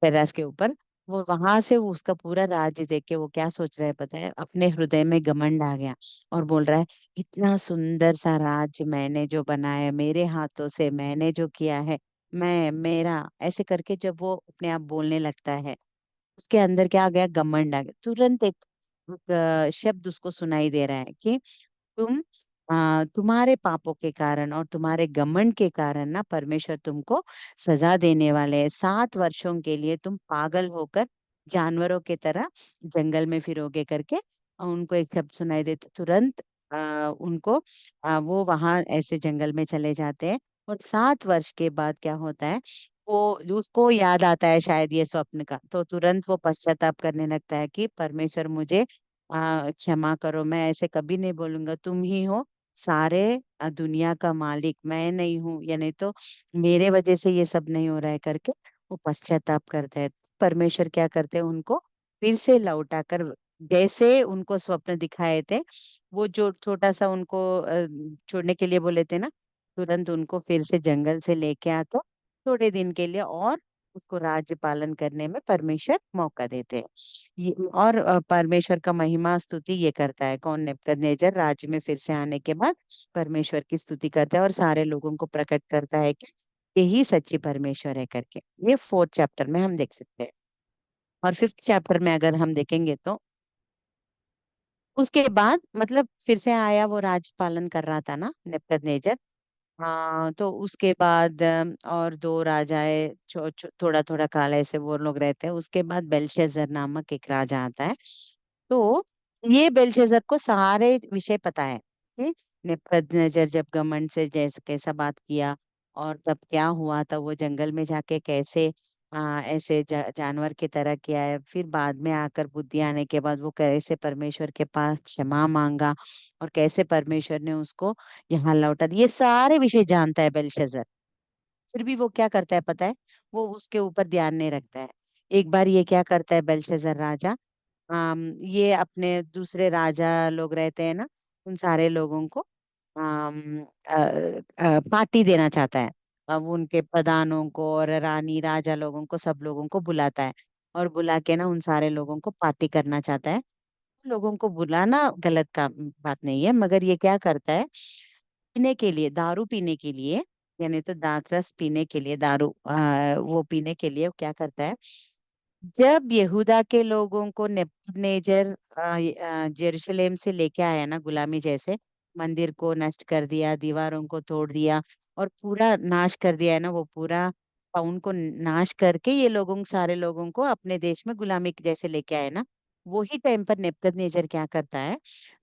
टेरेस के ऊपर। वो वहां से वो उसका पूरा राज्य देख के वो क्या सोच रहा है पता है, अपने हृदय में घमंड आ गया। और बोल रहा है, इतना सुंदर सा राज्य मैंने जो बनाया, मेरे हाथों से मैंने जो किया है, मैं, मेरा, ऐसे करके जब वो अपने आप बोलने लगता है, उसके अंदर क्या आ गया, घमंड आ गया। तुरंत एक शब्द उसको सुनाई दे रहा है कि तुम तुम्हारे पापों के कारण और तुम्हारे घमंड के कारण ना परमेश्वर तुमको सजा देने वाले हैं। 7 वर्षों के लिए तुम पागल होकर जानवरों की तरह जंगल में फिरोगे करके। और उनको एक शब्द सुनाई देते, तुरंत उनको वो वहां ऐसे जंगल में चले जाते हैं। और 7 वर्ष के बाद क्या होता है, वो उसको याद आता है शायद ये स्वप्न का, तो तुरंत वो पश्चाताप करने लगता है कि परमेश्वर मुझे क्षमा करो, मैं ऐसे कभी नहीं बोलूंगा, तुम ही हो सारे दुनिया का मालिक, मैं नहीं हूँ, या नहीं तो मेरे वजह से ये सब नहीं हो रहा है करके वो पश्चाताप करते हैं। परमेश्वर क्या करते हैं, उनको फिर से लौटा कर, जैसे उनको स्वप्न दिखाए थे, वो जो छोटा सा उनको छोड़ने के लिए बोले थे ना, तुरंत उनको फिर से जंगल से लेके आकर थोड़े दिन के लिए और उसको राज्य पालन करने में परमेश्वर मौका देते हैं। ये और परमेश्वर का महिमा स्तुति ये करता है कौन, नेबूकदनेस्सर राज्य में फिर से आने के बाद परमेश्वर की स्तुति करता है और सारे लोगों को प्रकट करता है कि यही सच्ची परमेश्वर है करके। ये 4th चैप्टर में हम देख सकते हैं। और 5th चैप्टर में अगर हम देखेंगे तो उसके बाद मतलब फिर से आया, वो राज्य पालन कर रहा था ना नेबूकदनेस्सर। हाँ, तो उसके बाद और दो राजाएं थोड़ा थोड़ा काल ऐसे वो लोग रहते हैं। उसके बाद बेलशेजर नामक एक राजा आता है। तो ये बेलशेजर को सारे विषय पता है कि नेबूकदनेस्सर जब घमंड से जैसे कैसा बात किया, और तब क्या हुआ था, वो जंगल में जाके कैसे ऐसे जानवर की तरह किया है, फिर बाद में आकर बुद्धि आने के बाद वो कैसे परमेश्वर के पास क्षमा मांगा, और कैसे परमेश्वर ने उसको यहाँ लौटा दिया, ये सारे विषय जानता है बेलशेजर। फिर भी वो क्या करता है पता है, वो उसके ऊपर ध्यान नहीं रखता है। एक बार ये क्या करता है बेलशेजर राजा, ये अपने दूसरे राजा लोग रहते हैं ना, उन सारे लोगों को पार्टी देना चाहता है। अब उनके प्रधानों को और रानी राजा लोगों को, सब लोगों को बुलाता है, और बुला के ना उन सारे लोगों को पार्टी करना चाहता है। लोगों को बुलाना गलत काम बात नहीं है, मगर ये क्या करता है, पीने के लिए, दारू पीने के लिए, यानी तो दाखरस पीने के लिए, दारू वो पीने के लिए वो क्या करता है, जब यहूदा के लोगों को नेबूकदनेस्सर यरूशलेम से लेके आया ना गुलामी जैसे, मंदिर को नष्ट कर दिया, दीवारों को तोड़ दिया, और पूरा नाश कर दिया है ना, वो पूरा टाउन को नाश करके ये लोगों, सारे लोगों को अपने देश में गुलामी के जैसे लेके आए ना, वही टाइम पर नेबूकदनेस्सर क्या करता है,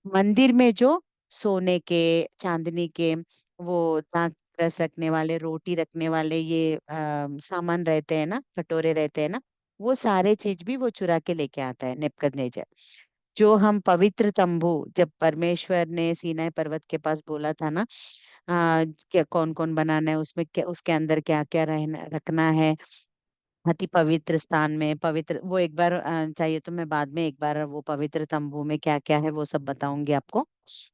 मंदिर में जो सोने के, चांदनी के, वो दाख रस रखने वाले, रोटी रखने वाले, ये सामान रहते हैं ना, कटोरे रहते हैं ना, वो सारे चीज भी वो चुरा के लेके आता है नेबूकदनेस्सर। जो हम पवित्र तंबू, जब परमेश्वर ने सीनाई पर्वत के पास बोला था ना, क्या कौन कौन बनाना है उसमें, क्या उसके अंदर क्या क्या रहना रखना है, अति पवित्र स्थान में पवित्र, वो एक बार चाहिए तो मैं बाद में एक बार वो पवित्र तंबू में क्या क्या है वो सब बताऊंगी आपको।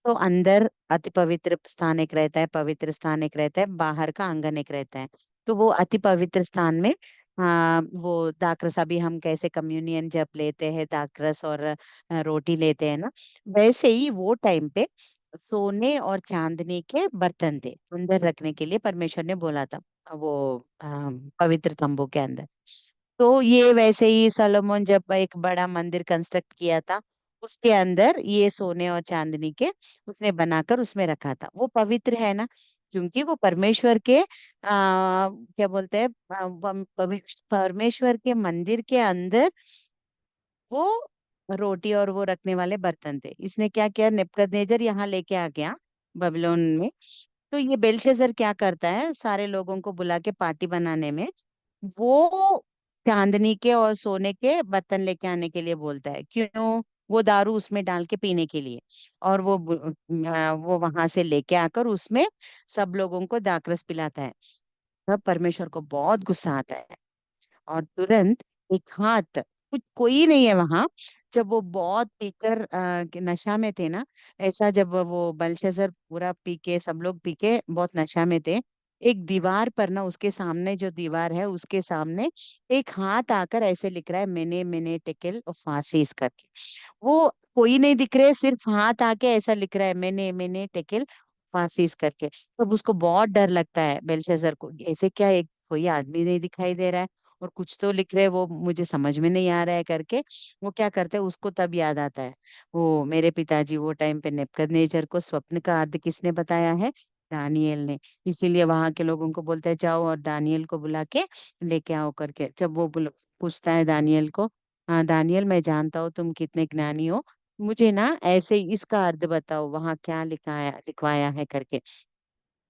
तो अंदर अति पवित्र स्थान एक रहता है, पवित्र स्थान एक रहता है, बाहर का आंगन एक रहता है। तो वो अति पवित्र स्थान में वो दाखरस, अभी हम कैसे कम्युनियन जब लेते हैं दाखरस और रोटी लेते हैं ना, वैसे ही वो टाइम पे सोने और चांदनी के बर्तन थे अंदर रखने के लिए, परमेश्वर ने बोला था वो पवित्र तंबू के अंदर। तो ये वैसे ही सलोमन जब एक बड़ा मंदिर कंस्ट्रक्ट किया था, उसके अंदर ये सोने और चांदनी के उसने बनाकर उसमें रखा था, वो पवित्र है ना, क्योंकि वो परमेश्वर के क्या बोलते हैं, परमेश्वर के मंदिर के अंदर वो रोटी और वो रखने वाले बर्तन थे। इसने क्या किया, नेबूकदनेस्सर यहाँ लेके आ गया बबीलोन में। तो ये बेलशेजर क्या करता है, सारे लोगों को बुला के पार्टी बनाने में वो चांदनी के और सोने के बर्तन लेके आने के लिए बोलता है, क्यों, वो दारू उसमें डाल के पीने के लिए। और वो वहां से लेके आकर उसमें सब लोगों को दाखरस पिलाता है। तब परमेश्वर को बहुत गुस्सा आता है, और तुरंत एक हाथ, कुछ कोई नहीं है वहां, जब वो बहुत पीकर के नशा में थे ना, ऐसा जब वो बेलशस्सर पूरा पी के, सब लोग पी के बहुत नशा में थे, एक दीवार पर ना, उसके सामने जो दीवार है उसके सामने एक हाथ आकर ऐसे लिख रहा है, मैंने टेकल और फांसीस करके। वो कोई नहीं दिख रहे, सिर्फ हाथ आके ऐसा लिख रहा है, मैंने टेकल फांसीस करके। तब उसको बहुत डर लगता है बेलशस्सर को, ऐसे क्या, कोई आदमी नहीं दिखाई दे रहा है, और कुछ तो लिख रहे हैं, वो मुझे समझ में नहीं आ रहा है करके वो क्या करते हैं, उसको तब याद आता है, वो मेरे पिताजी वो टाइम पे नेबूकदनेस्सर को स्वप्न का अर्थ किसने बताया है, दानियेल ने। इसीलिए वहां के लोगों को बोलते हैं जाओ और दानियेल को बुला के लेके आओ करके। जब वो पूछता है दानियेल को, हाँ दानियेल मैं जानता हूँ तुम कितने ज्ञानी हो, मुझे ना ऐसे ही इसका अर्थ बताओ, वहां क्या लिखाया लिखवाया है करके।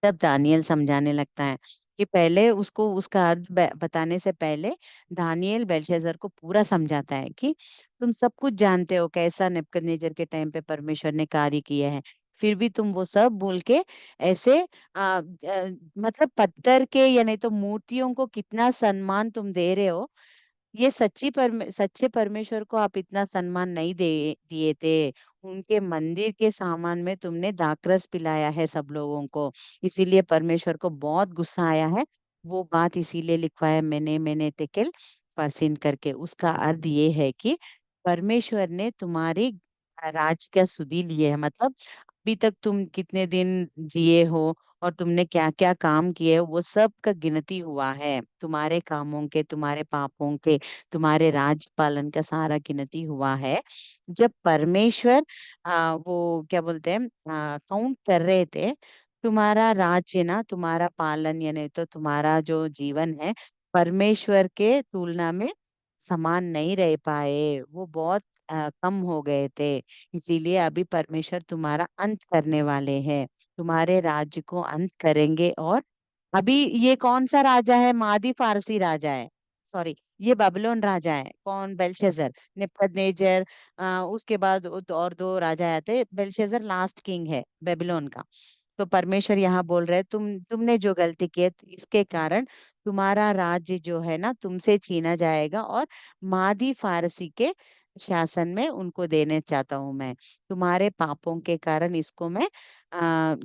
तब दानियेल समझाने लगता है कि पहले उसको उसका अर्थ बताने से पहले दानियेल बेल्शाजर को पूरा समझाता है कि तुम सब कुछ जानते हो कैसा नेबूकदनेस्सर के टाइम पे परमेश्वर ने कार्य किए हैं, फिर भी तुम वो सब भूल के ऐसे मतलब पत्थर के या नहीं तो मूर्तियों को कितना सम्मान तुम दे रहे हो। ये सच्चे परमेश्वर को आप इतना सम्मान नहीं दे दिए थे। उनके मंदिर के सामान में तुमने दाखरस पिलाया है सब लोगों को, इसीलिए परमेश्वर को बहुत गुस्सा आया है। वो बात इसीलिए लिखवाया मैंने टेकेल परसिन करके। उसका अर्थ ये है कि परमेश्वर ने तुम्हारी राज का सुधि लिए है, मतलब अभी तक तुम कितने दिन जिए हो और तुमने क्या क्या काम किए हो, वो सब का गिनती हुआ है, तुम्हारे कामों के, तुम्हारे पापों के, तुम्हारे राज पालन का सारा गिनती हुआ है। जब परमेश्वर वो क्या बोलते हैं काउंट कर रहे थे, तुम्हारा राज्य ना, तुम्हारा पालन यानी तो तुम्हारा जो जीवन है, परमेश्वर के तुलना में समान नहीं रह पाए, वो बहुत कम हो गए थे। इसीलिए अभी परमेश्वर तुम्हारा अंत करने वाले हैं, तुम्हारे राज्य को अंत करेंगे। और अभी ये कौन सा राजा है, मादी फारसी राजा है, सॉरी ये बबलोन राजा है, कौन, बेल्शेजर, नेबूकदनेस्सर। उसके बाद और दो राजा आते, बेल्शेजर लास्ट किंग है बेबीलोन का। तो परमेश्वर यहाँ बोल रहे हैं तुमने जो गलती की है इसके कारण तुम्हारा राज्य जो है ना तुमसे छीना जाएगा, और मादी फारसी के शासन में उनको देने चाहता हूँ मैं। तुम्हारे पापों के कारण इसको मैं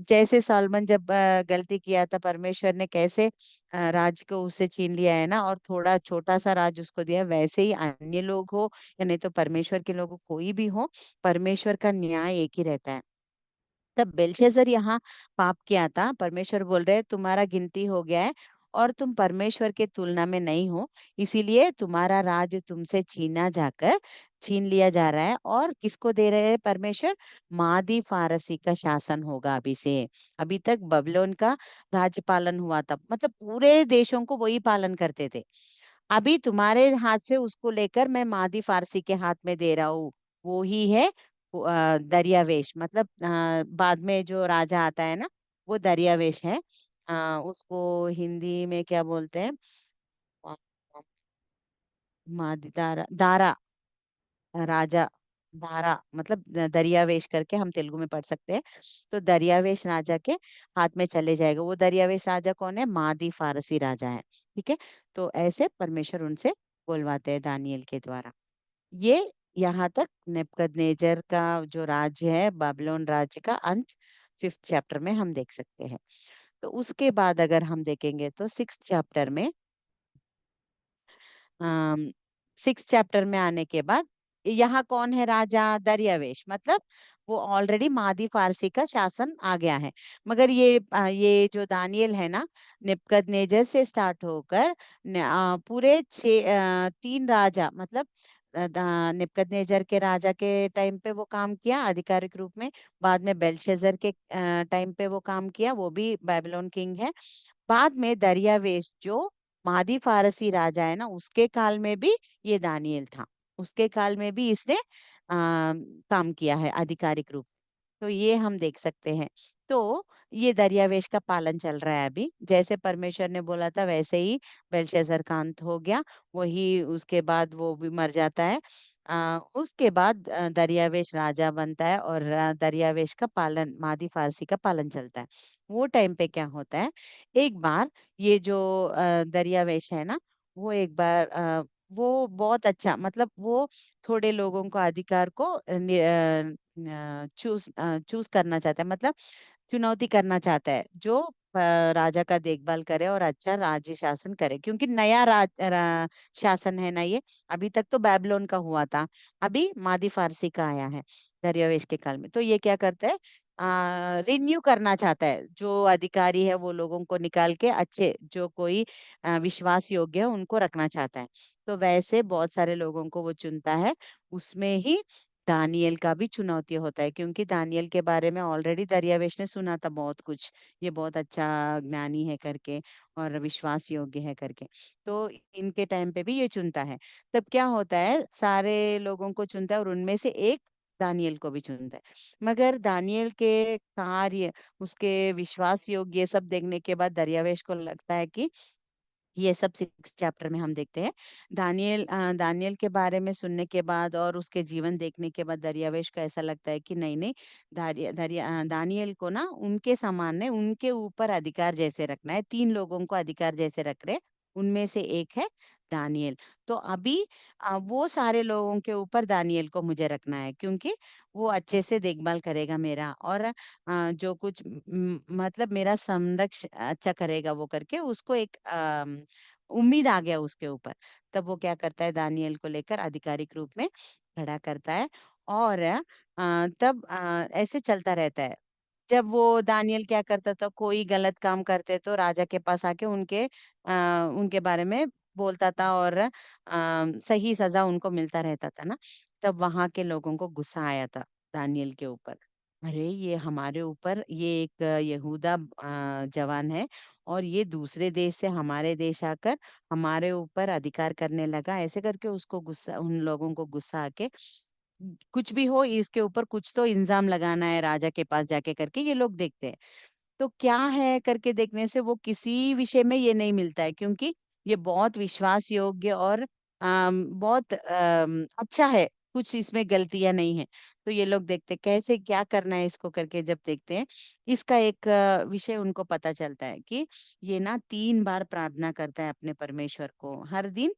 जैसे सॉलोमन जब गलती किया था, परमेश्वर ने कैसे राज्य को उससे छीन लिया है ना, और थोड़ा छोटा सा राज्य उसको दिया, वैसे ही अन्य लोग हो या नहीं तो परमेश्वर के लोग हो, कोई भी हो, परमेश्वर का न्याय एक ही रहता है। तब बेलशेजर यहाँ पाप किया था, परमेश्वर बोल रहे तुम्हारा गिनती हो गया है और तुम परमेश्वर के तुलना में नहीं हो, इसीलिए तुम्हारा राज तुमसे छीन लिया जा रहा है। और किसको दे रहे हैं परमेश्वर, मादी फारसी का शासन होगा अभी से। अभी तक बबलोन का राज्य पालन हुआ था, मतलब पूरे देशों को वही पालन करते थे। अभी तुम्हारे हाथ से उसको लेकर मैं मादी फारसी के हाथ में दे रहा हूँ। वो ही है दरियावेश, मतलब बाद में जो राजा आता है ना, वो दरियावेश है। उसको हिंदी में क्या बोलते हैं, अ, मादी दारा दारा राजा, दारा मतलब दरियावेश करके हम तेलुगु में पढ़ सकते हैं। तो दरियावेश राजा के हाथ में चले जाएगा। वो दरियावेश राजा कौन है, मादी फारसी राजा है। ठीक है, तो ऐसे परमेश्वर उनसे बोलवाते हैं दानियेल के द्वारा। ये यहाँ तक नेबूकदनेस्सर का जो राज्य है, बाबिलोन राज्य का अंत 5th चैप्टर में हम देख सकते हैं। तो उसके बाद अगर हम देखेंगे तो 6th चैप्टर में, 6th चैप्टर में आने के बाद यहाँ कौन है राजा, दरियावेश, मतलब वो ऑलरेडी मादी फारसी का शासन आ गया है। मगर ये जो दानियेल है ना, नेबूकदनेस्सर से स्टार्ट होकर पूरे 3 राजा, मतलब नेबूकदनेस्सर के राजा के टाइम पे वो काम किया आधिकारिक रूप में, बाद में बेल्शेजर के टाइम पे वो काम किया, वो भी बेबीलोन किंग है। बाद में दरियावेश जो मादी फारसी राजा है ना, उसके काल में भी ये दानियेल था, उसके काल में भी इसने काम किया है आधिकारिक रूप। तो ये हम देख सकते हैं। तो ये दरियावेश का पालन चल रहा है अभी, जैसे परमेश्वर ने बोला था वैसे ही बेलशस्सर का अंत हो गया। वही उसके बाद वो भी मर जाता है। उसके बाद दरियावेश राजा बनता है, और दरियावेश का पालन, मादी फारसी का पालन चलता है। वो टाइम पे क्या होता है, एक बार ये जो दरियावेश है ना, वो एक बार वो बहुत अच्छा, मतलब वो थोड़े लोगों को अधिकार को चूज करना चाहता है, मतलब चुनौती करना चाहता है, जो राजा का देखभाल करे और अच्छा राज्य शासन करे, क्योंकि नया शासन है ना ये। अभी तक तो बेबीलोन का हुआ था, अभी मादी फारसी का आया है दरियावेश के काल में। तो ये क्या करता है, रिन्यू करना चाहता है, जो अधिकारी है वो लोगों को निकाल के अच्छे जो कोई विश्वास योग्य है उनको रखना चाहता है। तो वैसे बहुत सारे लोगों को वो चुनता है। उसमें ही दानियल का भी चुनौती होता है, क्योंकि दानियल के बारे में ऑलरेडी दरियावेश ने सुना था बहुत कुछ, ये बहुत अच्छा ज्ञानी है करके और विश्वास योग्य है करके। तो इनके टाइम पे भी ये चुनता है। तब क्या होता है, सारे लोगों को चुनता है और उनमें से एक दानियल को भी चुनता है। मगर दानियल के कार्य, उसके विश्वास योग्य ये सब देखने के बाद दरियावेश को लगता है कि ये सब 6 चैप्टर में हम देखते हैं। दानियल के बारे में सुनने के बाद और उसके जीवन देखने के बाद दरियावेश को ऐसा लगता है कि नहीं नहीं, दानियल को ना उनके समान ने उनके ऊपर अधिकार जैसे रखना है। 3 लोगों को अधिकार जैसे रख रहे, उनमें से एक है दानियल। तो अभी वो सारे लोगों के ऊपर दानियल को मुझे रखना है, क्योंकि वो अच्छे से देखभाल करेगा मेरा, और जो कुछ मतलब मेरा संरक्षण अच्छा करेगा वो करके उसको एक उम्मीद आ गया उसके ऊपर। तब वो क्या करता है, दानियल को लेकर आधिकारिक रूप में खड़ा करता है। और तब ऐसे चलता रहता है। जब वो दानियल क्या करता था, कोई गलत काम करते तो राजा के पास आके उनके बारे में बोलता था, और सही सजा उनको मिलता रहता था ना। तब वहां के लोगों को गुस्सा आया था दानियल के ऊपर। अरे ये हमारे ऊपर, ये एक यहूदा जवान है, और ये दूसरे देश से हमारे देश आकर हमारे ऊपर अधिकार करने लगा, ऐसे करके उसको गुस्सा, उन लोगों को गुस्सा आके कुछ भी हो इसके ऊपर कुछ तो इल्जाम लगाना है राजा के पास जाके करके ये लोग देखते हैं। तो क्या है करके देखने से वो किसी विषय में ये नहीं मिलता है, क्योंकि ये बहुत विश्वास योग्य और बहुत अच्छा है, कुछ इसमें गलतियां नहीं है। तो ये लोग देखते कैसे क्या करना है इसको करके, जब देखते हैं इसका एक विषय उनको पता चलता है कि ये ना 3 बार प्रार्थना करता है अपने परमेश्वर को हर दिन।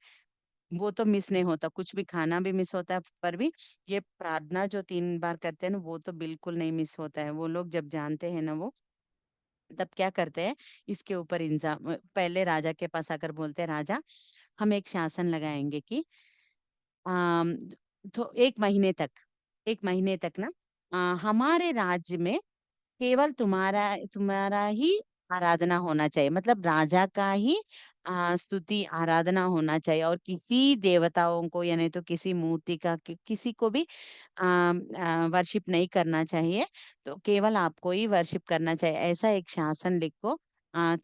वो तो मिस नहीं होता, कुछ भी खाना भी मिस होता है पर भी ये प्रार्थना जो 3 बार करते हैं ना, वो तो बिल्कुल नहीं मिस होता है। वो लोग जब जानते हैं ना, वो तब क्या करते हैं, इसके ऊपर इंजाम पहले राजा के पास आकर बोलते हैं, राजा हम एक शासन लगाएंगे कि आम, तो 1 महीने तक ना हमारे राज्य में केवल तुम्हारा तुम्हारा ही आराधना होना चाहिए, मतलब राजा का ही स्तुति आराधना होना चाहिए, और किसी देवताओं को या नहीं तो किसी मूर्ति का किसी को भी वर्शिप नहीं करना चाहिए। तो केवल आपको ही वर्शिप करना चाहिए, ऐसा एक शासन लिखो।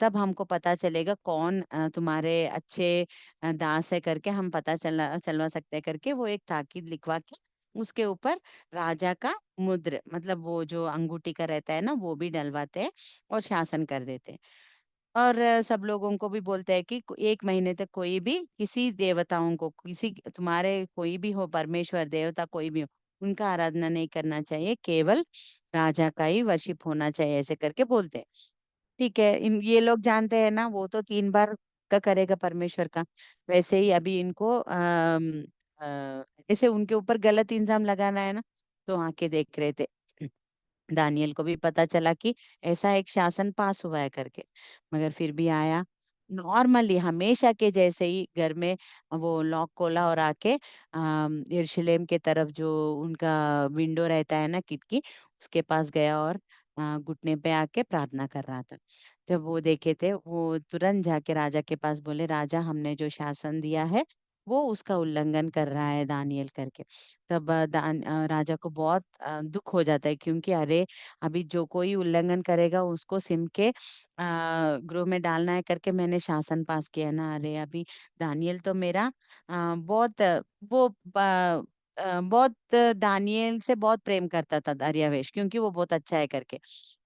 तब हमको पता चलेगा कौन तुम्हारे अच्छे दास है करके, हम पता चलवा सकते हैं करके वो एक ताकीद लिखवा के उसके ऊपर राजा का मुद्र, मतलब वो जो अंगूठी का रहता है ना, वो भी डलवाते हैं और शासन कर देते हैं। और सब लोगों को भी बोलते हैं कि 1 महीने तक कोई भी किसी देवताओं को, किसी तुम्हारे कोई भी हो, परमेश्वर देवता कोई भी हो, उनका आराधना नहीं करना चाहिए, केवल राजा का ही वर्शिप होना चाहिए, ऐसे करके बोलते हैं। ठीक है, इन ये लोग जानते हैं ना, वो तो 3 बार का करेगा परमेश्वर का। वैसे ही अभी इनको ऐसे उनके ऊपर गलत इल्जाम लगाना है ना, तो आके देख रहे थे। दानियल को भी पता चला कि ऐसा एक शासन पास हुआ है करके, मगर फिर भी आया नॉर्मली हमेशा के जैसे ही घर में वो लॉक खोला और आके यरूशलेम के तरफ जो उनका विंडो रहता है ना, खिड़की, उसके पास गया और घुटने पे आके प्रार्थना कर रहा था। जब वो देखे थे, वो तुरंत जाके राजा के पास बोले, राजा हमने जो शासन दिया है वो उसका उल्लंघन कर रहा है दानियल करके। तब राजा को बहुत दुख हो जाता है, क्योंकि अरे अभी जो कोई उल्लंघन करेगा उसको सिम के गृह में डालना है करके मैंने शासन पास किया ना। अरे अभी दानियल तो मेरा बहुत वो बहुत दानियल से बहुत प्रेम करता था दरियावेश, क्योंकि वो बहुत अच्छा है करके।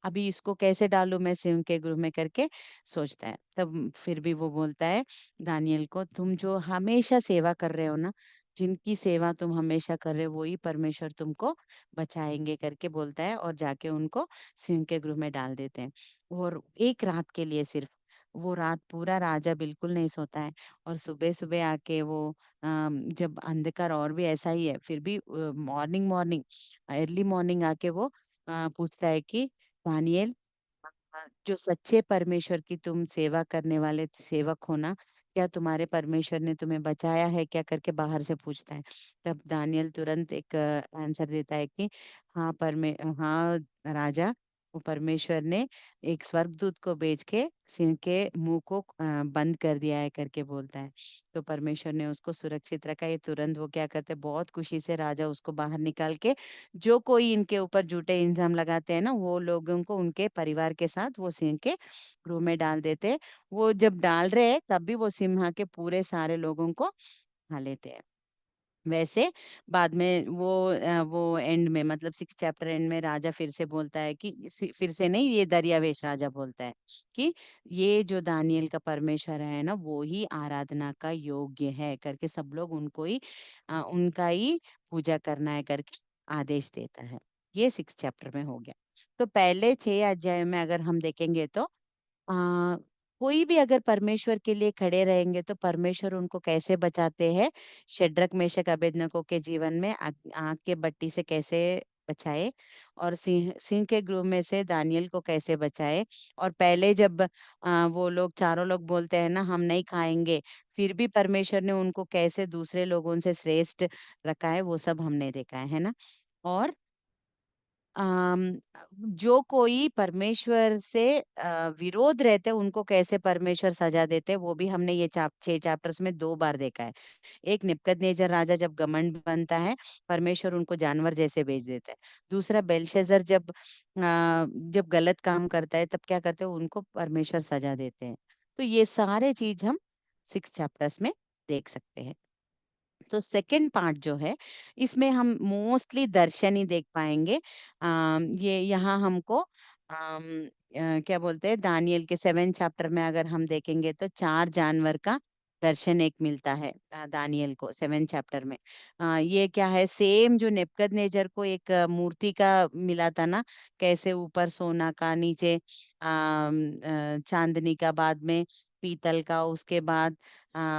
अभी इसको कैसे डालूं मैं सिंह के गृह में करके सोचता है। तब फिर भी वो बोलता है दानियल को, तुम जो हमेशा सेवा कर रहे हो ना, जिनकी सेवा तुम हमेशा कर रहे हो वही परमेश्वर तुमको बचाएंगे करके बोलता है, और जाके उनको सिंह के गृह में डाल देते हैं। और एक रात के लिए सिर्फ, वो रात पूरा राजा बिल्कुल नहीं सोता है। और सुबह सुबह आके वो जब अंधकार और भी ऐसा ही है, फिर भी मॉर्निंग मॉर्निंग अर्ली मॉर्निंग आके वो पूछता है कि दानियल, जो सच्चे परमेश्वर की तुम सेवा करने वाले सेवक हो ना, क्या तुम्हारे परमेश्वर ने तुम्हें बचाया है क्या करके बाहर से पूछता है। तब दानियल तुरंत एक आंसर देता है कि हाँ राजा, वो परमेश्वर ने एक स्वर्गदूत को भेज के सिंह के मुंह को बंद कर दिया है करके बोलता है। तो परमेश्वर ने उसको सुरक्षित रखा। ये तुरंत वो क्या करते हैं, बहुत खुशी से राजा उसको बाहर निकाल के, जो कोई इनके ऊपर झूठे इल्जाम लगाते हैं ना, वो लोगों को उनके परिवार के साथ वो सिंह के गृह में डाल देते हैं। वो जब डाल रहे हैं तब भी वो सिम्हा के पूरे सारे लोगों को खा लेते हैं। वैसे बाद में वो एंड में, मतलब 6 चैप्टर एंड में राजा फिर से बोलता है कि फिर से नहीं, ये दरियावेश राजा बोलता है कि ये जो दानियल का परमेश्वर है ना, वो ही आराधना का योग्य है करके सब लोग उनको ही उनका ही पूजा करना है करके आदेश देता है। ये 6 चैप्टर में हो गया। तो पहले 6 अध्याय में अगर हम देखेंगे तो आ, कोई भी अगर परमेश्वर के लिए खड़े रहेंगे तो परमेश्वर उनको कैसे बचाते हैं। शड्रक मेशक अबेदनगो के जीवन में आग के भट्टी से कैसे बचाए, और सिंह सिंह के गृह में से दानियल को कैसे बचाए। और पहले जब वो लोग चारों लोग बोलते हैं ना हम नहीं खाएंगे, फिर भी परमेश्वर ने उनको कैसे दूसरे लोगों से श्रेष्ठ रखा है, वो सब हमने देखा है ना। और अम, जो कोई परमेश्वर से विरोध रहते हैं उनको कैसे परमेश्वर सजा देते हैं, वो भी हमने ये 6 चैप्टर्स में 2 बार देखा है। एक निब्बकदनेस्सर राजा जब घमंड बनता है, परमेश्वर उनको जानवर जैसे भेज देता है। दूसरा बेलशेजर जब गलत काम करता है तब क्या करते हैं, उनको परमेश्वर सजा देते हैं। तो ये सारे चीज हम 6 चैप्टर्स में देख सकते हैं। तो सेकंड पार्ट जो है, इसमें हम मोस्टली दर्शन ही देख पाएंगे। ये यहाँ हमको क्या बोलते हैं, दानियल के 7 चैप्टर में अगर हम देखेंगे तो 4 जानवर का दर्शन एक मिलता है दानियल को 7 चैप्टर में। ये क्या है, सेम जो नेबुकदनेस्सर को एक मूर्ति का मिला था ना, कैसे ऊपर सोना का, नीचे चांदनी का, बाद में पीतल का, उसके बाद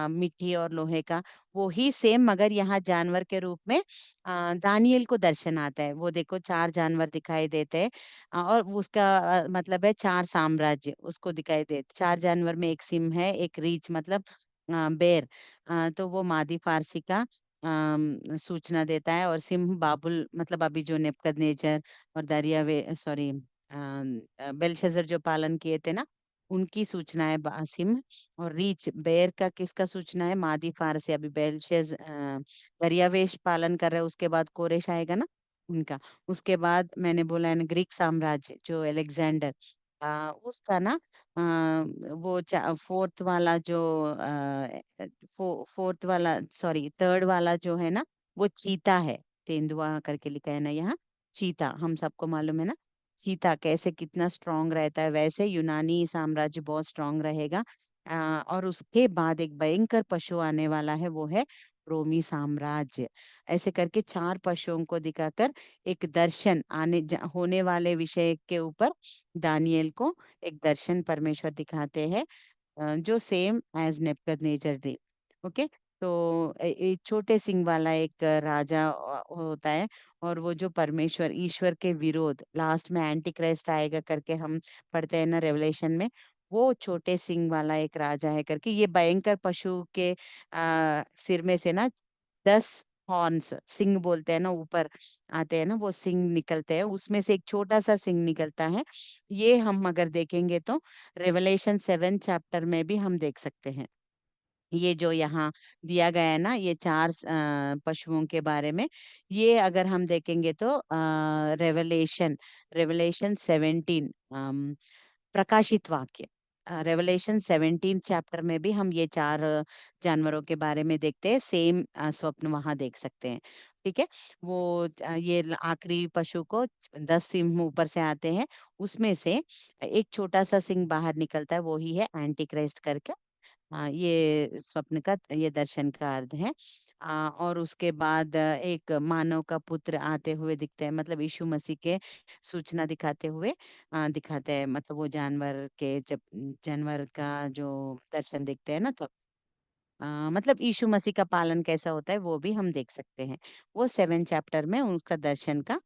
मिट्टी और लोहे का, वो ही सेम मगर यहाँ जानवर के रूप में दानियल को दर्शन आता है। वो देखो 4 जानवर दिखाई देते हैं। और उसका मतलब है 4 साम्राज्य उसको दिखाई देते। 4 जानवर में एक सिंह है, एक रीछ मतलब बेर। तो वो मादी फारसी का सूचना देता है। और सिंह बाबुल मतलब अभी जो नेबुकदनेस्सर और दरियावे सॉरी बेलशस्सर जो पालन किए थे ना, उनकी सूचना है सिंह। और रीच बेर का किसका सूचना है, मादी फारसी, अभी दरियावेश पालन कर रहे हैं, उसके बाद कोरेश आएगा ना उनका। उसके बाद मैंने बोला है ना ग्रीक साम्राज्य जो अलेक्जेंडर, उसका ना वो फोर्थ वाला जो फोर्थ वाला सॉरी थर्ड वाला जो है ना, वो चीता है। तेंदुआ करके लिखा है ना यहाँ, चीता हम सबको मालूम है ना, चीता कैसे कितना स्ट्रांग रहता है, वैसे यूनानी साम्राज्य बहुत स्ट्रांग रहेगा। और उसके बाद एक भयंकर पशु आने वाला है, वो है रोमी साम्राज्य। ऐसे करके 4 पशुओं को दिखाकर एक दर्शन होने वाले विषय के ऊपर दानियल को एक दर्शन परमेश्वर दिखाते हैं, जो same as Nebuchadnezzar day. Okay. तो एक छोटे सिंह वाला एक राजा होता है। और वो जो परमेश्वर ईश्वर के विरोध लास्ट में एंटी क्राइस्ट आएगा करके हम पढ़ते हैं ना रेवलेशन में, वो छोटे सिंह वाला एक राजा है करके। ये भयंकर पशु के सिर में से ना 10 हॉर्न्स, सिंग बोलते हैं ना, ऊपर आते हैं ना, वो सिंग निकलते हैं, उसमें से एक छोटा सा सिंग निकलता है। ये हम अगर देखेंगे तो रेवलेशन 7 चैप्टर में भी हम देख सकते हैं। ये जो यहाँ दिया गया है ना, ये 4 पशुओं के बारे में, ये अगर हम देखेंगे तो रेवलेशन रेवलेशन 17 प्रकाशित वाक्य रेवलेशन 17 चैप्टर में भी हम ये 4 जानवरों के बारे में देखते हैं। सेम स्वप्न वहां देख सकते हैं। ठीक है। वो ये आखिरी पशु को 10 सिंह ऊपर से आते हैं, उसमें से एक छोटा सा सिंह बाहर निकलता है, वो ही है एंटी क्राइस्ट करके। हाँ, ये स्वप्न का ये दर्शन का अर्थ है। और उसके बाद एक मानव का पुत्र आते हुए दिखते हैं, मतलब यीशु मसीह के सूचना दिखाते हुए दिखाते हैं, मतलब वो जानवर के जब जानवर का जो दर्शन देखते हैं ना, तब मतलब यीशु मसीह का पालन कैसा होता है वो भी हम देख सकते हैं। वो 7 चैप्टर में उनका दर्शन का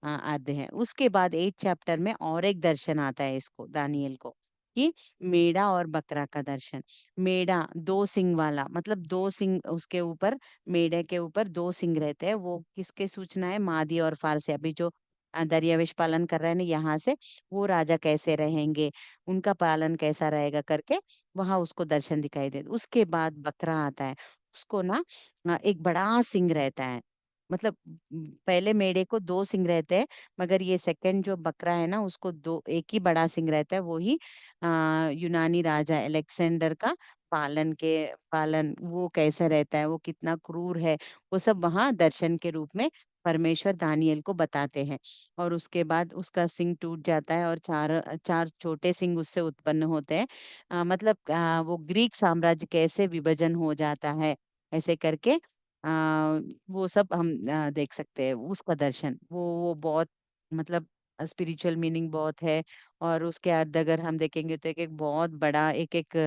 अर्थ है। उसके बाद 8 चैप्टर में और एक दर्शन आता है इसको दानियल को, कि मेढ़ा और बकरा का दर्शन। मेढ़ा दो सिंग वाला, मतलब दो सिंग उसके ऊपर, मेढ़े के ऊपर दो सिंग रहते हैं। वो किसके सूचना है? मादी और फारसी। अभी जो दरियावेश पालन कर रहे हैं ना यहाँ से, वो राजा कैसे रहेंगे, उनका पालन कैसा रहेगा करके वहां उसको दर्शन दिखाई दे। उसके बाद बकरा आता है, उसको ना एक बड़ा सिंग रहता है। मतलब पहले मेढ़े को दो सिंग रहते हैं, मगर ये सेकंड जो बकरा है ना उसको दो, एक ही बड़ा सिंग रहता है। वो ही यूनानी राजा अलेक्जेंडर का पालन वो कैसा रहता है, वो कितना क्रूर है, वो सब वहां दर्शन के रूप में परमेश्वर दानियल को बताते हैं। और उसके बाद उसका सिंग टूट जाता है और चार चार छोटे सिंग उससे उत्पन्न होते हैं। मतलब वो ग्रीक साम्राज्य कैसे विभाजन हो जाता है, ऐसे करके वो सब हम देख सकते हैं। उसका दर्शन वो बहुत, मतलब स्पिरिचुअल मीनिंग बहुत है। और उसके अर्थ अगर हम देखेंगे तो एक एक बहुत बड़ा, एक एक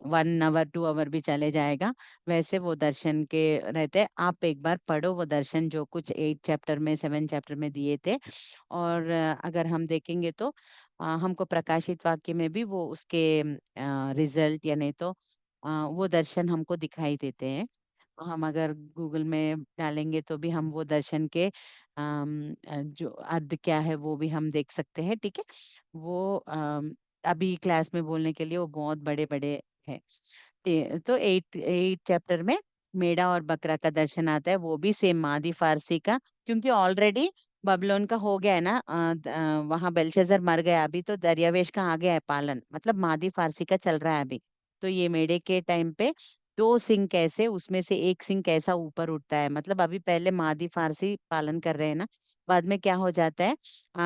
1 आवर 2 आवर भी चले जाएगा, वैसे वो दर्शन के रहते हैं। आप एक बार पढ़ो वो दर्शन, जो कुछ 8 चैप्टर में 7 चैप्टर में दिए थे। और अगर हम देखेंगे तो हमको प्रकाशित वाक्य में भी वो उसके रिजल्ट, या नहीं तो वो दर्शन हमको दिखाई देते हैं। हम अगर गूगल में डालेंगे तो भी हम वो दर्शन के जो अर्थ क्या है वो भी हम देख सकते हैं। ठीक है, वो अभी क्लास में बोलने के लिए वो बहुत बड़े बड़े हैं। तो 8 चैप्टर में मेढ़ा और बकरा का दर्शन आता है, वो भी सेम मादी फारसी का। क्योंकि ऑलरेडी बबलोन का हो गया है ना, वहां बेलशेजर मर गया, अभी तो दरियावेश का आ गया है पालन, मतलब मादी फारसी का चल रहा है अभी। तो ये मेढ़े के टाइम पे दो सिंह कैसे, उसमें से एक सिंह कैसा ऊपर उठता है, मतलब अभी पहले मादी फारसी पालन कर रहे हैं ना, बाद में क्या हो जाता है,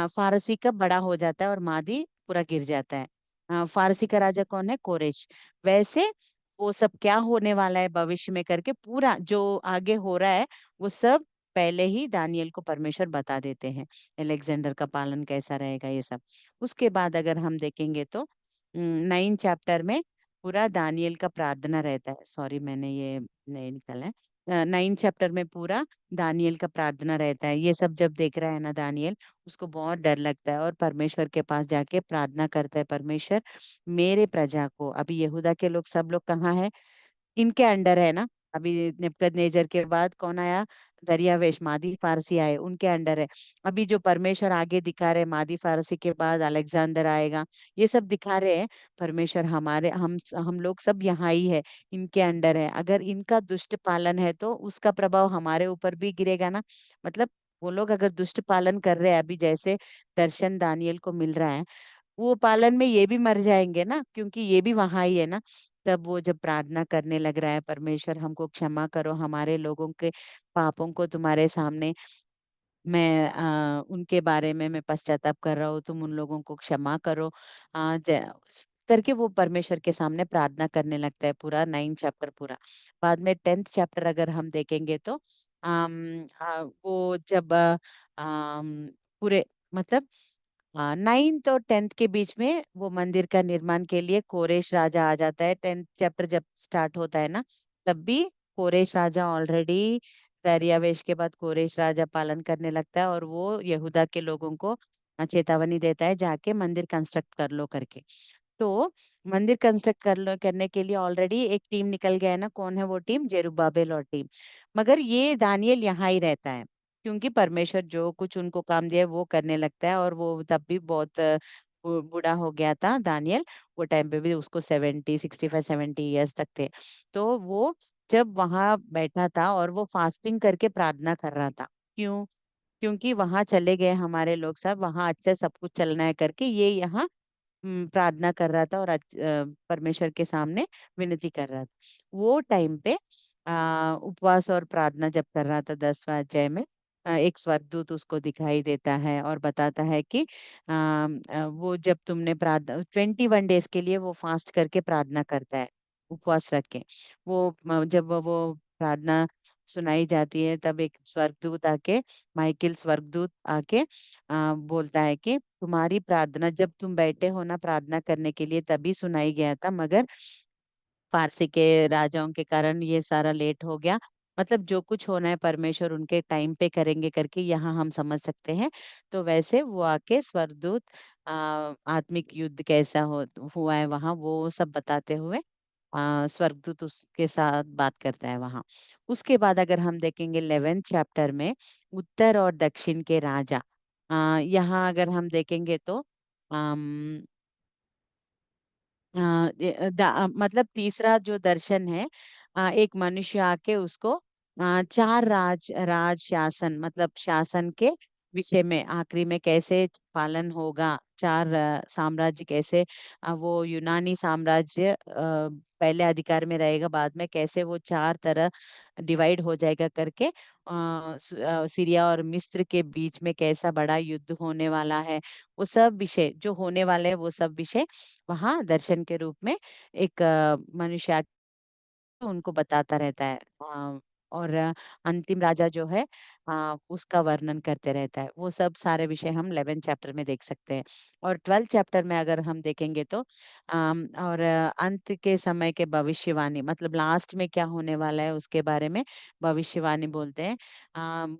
फारसी का बड़ा हो जाता है और मादी पूरा गिर जाता है। फारसी का राजा कौन है? कोरेश। वैसे वो सब क्या होने वाला है भविष्य में करके, पूरा जो आगे हो रहा है वो सब पहले ही दानियल को परमेश्वर बता देते हैं। अलेक्जेंडर का पालन कैसा रहेगा, ये सब। उसके बाद अगर हम देखेंगे तो 9 चैप्टर में पूरा दानियल का प्रार्थना रहता है। सॉरी, मैंने ये नहीं निकाला है। 9 चैप्टर में पूरा दानियल का प्रार्थना रहता है। ये सब जब देख रहा है ना दानियल, उसको बहुत डर लगता है और परमेश्वर के पास जाके प्रार्थना करता है, परमेश्वर मेरे प्रजा को, अभी यहूदा के लोग सब लोग कहाँ है, इनके अंडर है ना। अभी नेबूकदनेस्सर के बाद कौन आया? दरियावेश, मादी फारसी आए, उनके अंडर है। अभी जो परमेश्वर आगे दिखा रहे, मादी फारसी के बाद अलेक्जेंडर आएगा, ये सब दिखा रहे हैं। परमेश्वर हमारे हम लोग सब यहाँ ही है, इनके अंडर है। अगर इनका दुष्ट पालन है तो उसका प्रभाव हमारे ऊपर भी गिरेगा ना। मतलब वो लोग अगर दुष्ट पालन कर रहे हैं, अभी जैसे दर्शन दानियल को मिल रहा है, वो पालन में ये भी मर जाएंगे ना, क्योंकि ये भी वहां ही है ना। तब वो जब प्रार्थना करने लग रहा है, परमेश्वर हमको क्षमा करो, हमारे लोगों के पापों को तुम्हारे सामने मैं उनके बारे में मैं पश्चाताप कर रहा हूँ, तुम उन लोगों को क्षमा करो। करके वो परमेश्वर के सामने प्रार्थना करने लगता है, पूरा 9 चैप्टर पूरा। बाद में 10th चैप्टर अगर हम देखेंगे तो वो जब पूरे, मतलब 9th और 10th के बीच में वो मंदिर का निर्माण के लिए कोरेश राजा आ जाता है। 10th चैप्टर जब स्टार्ट होता है ना, तब भी कोरेश राजा ऑलरेडी, दरियावेश के बाद कोरेश राजा पालन करने लगता है और वो यहूदा के लोगों को चेतावनी देता है, जाके मंदिर कंस्ट्रक्ट कर लो करके। तो मंदिर कंस्ट्रक्ट करने के लिए ऑलरेडी एक टीम निकल गया है ना, कौन है वो टीम? जेरुब्बाबेल और टीम। मगर ये दानियल यहाँ ही रहता है, क्योंकि परमेश्वर जो कुछ उनको काम दिया है वो करने लगता है। और वो तब भी बहुत बूढ़ा हो गया था दानियल। वो टाइम पे भी उसको 65 70 ईयर्स तक थे। तो वो जब वहां बैठा था और वो फास्टिंग करके प्रार्थना कर रहा था। क्यों? क्योंकि वहां चले गए हमारे लोग सब, वहां अच्छा सब कुछ चलना है करके ये यहाँ प्रार्थना कर रहा था और परमेश्वर के सामने विनती कर रहा था। वो टाइम पे उपवास और प्रार्थना जब कर रहा था 10वां अध्याय में, एक स्वर्गदूत उसको दिखाई देता है और बताता है कि वो जब तुमने प्रार्थना 21 डेज के लिए वो फास्ट करके प्रार्थना करता है, उपवास रख के। जब वो प्रार्थना सुनाई जाती है, तब एक स्वर्गदूत आके, माइकल स्वर्गदूत आके बोलता है कि तुम्हारी प्रार्थना जब तुम बैठे हो ना प्रार्थना करने के लिए तभी सुनाई गया था, मगर फारसी के राजाओं के कारण ये सारा लेट हो गया। मतलब जो कुछ होना है परमेश्वर उनके टाइम पे करेंगे करके यहाँ हम समझ सकते हैं। तो वैसे वो आके स्वर्गदूत आत्मिक युद्ध कैसा हो हुआ है वहां, वो सब बताते हुए स्वर्गदूत उसके साथ बात करता है वहां। उसके बाद अगर हम देखेंगे 11th चैप्टर में उत्तर और दक्षिण के राजा, यहाँ अगर हम देखेंगे तो मतलब तीसरा जो दर्शन है, एक मनुष्य आके उसको चार राज शासन मतलब शासन के विषय में आखिरी में कैसे पालन होगा, चार साम्राज्य कैसे, वो यूनानी साम्राज्य पहले अधिकार में रहेगा, बाद में कैसे वो चार तरह डिवाइड हो जाएगा करके, सीरिया और मिस्र के बीच में कैसा बड़ा युद्ध होने वाला है, वो सब विषय जो होने वाले हैं वो सब विषय वहां दर्शन के रूप में एक मनुष्य उनको बताता रहता है। और अंतिम राजा जो है उसका वर्णन करते रहता है। वो सब सारे विषय हम 11th चैप्टर में देख सकते हैं। और 12th चैप्टर में अगर हम देखेंगे तो और अंत के समय के भविष्यवाणी मतलब लास्ट में क्या होने वाला है उसके बारे में भविष्यवाणी बोलते हैं।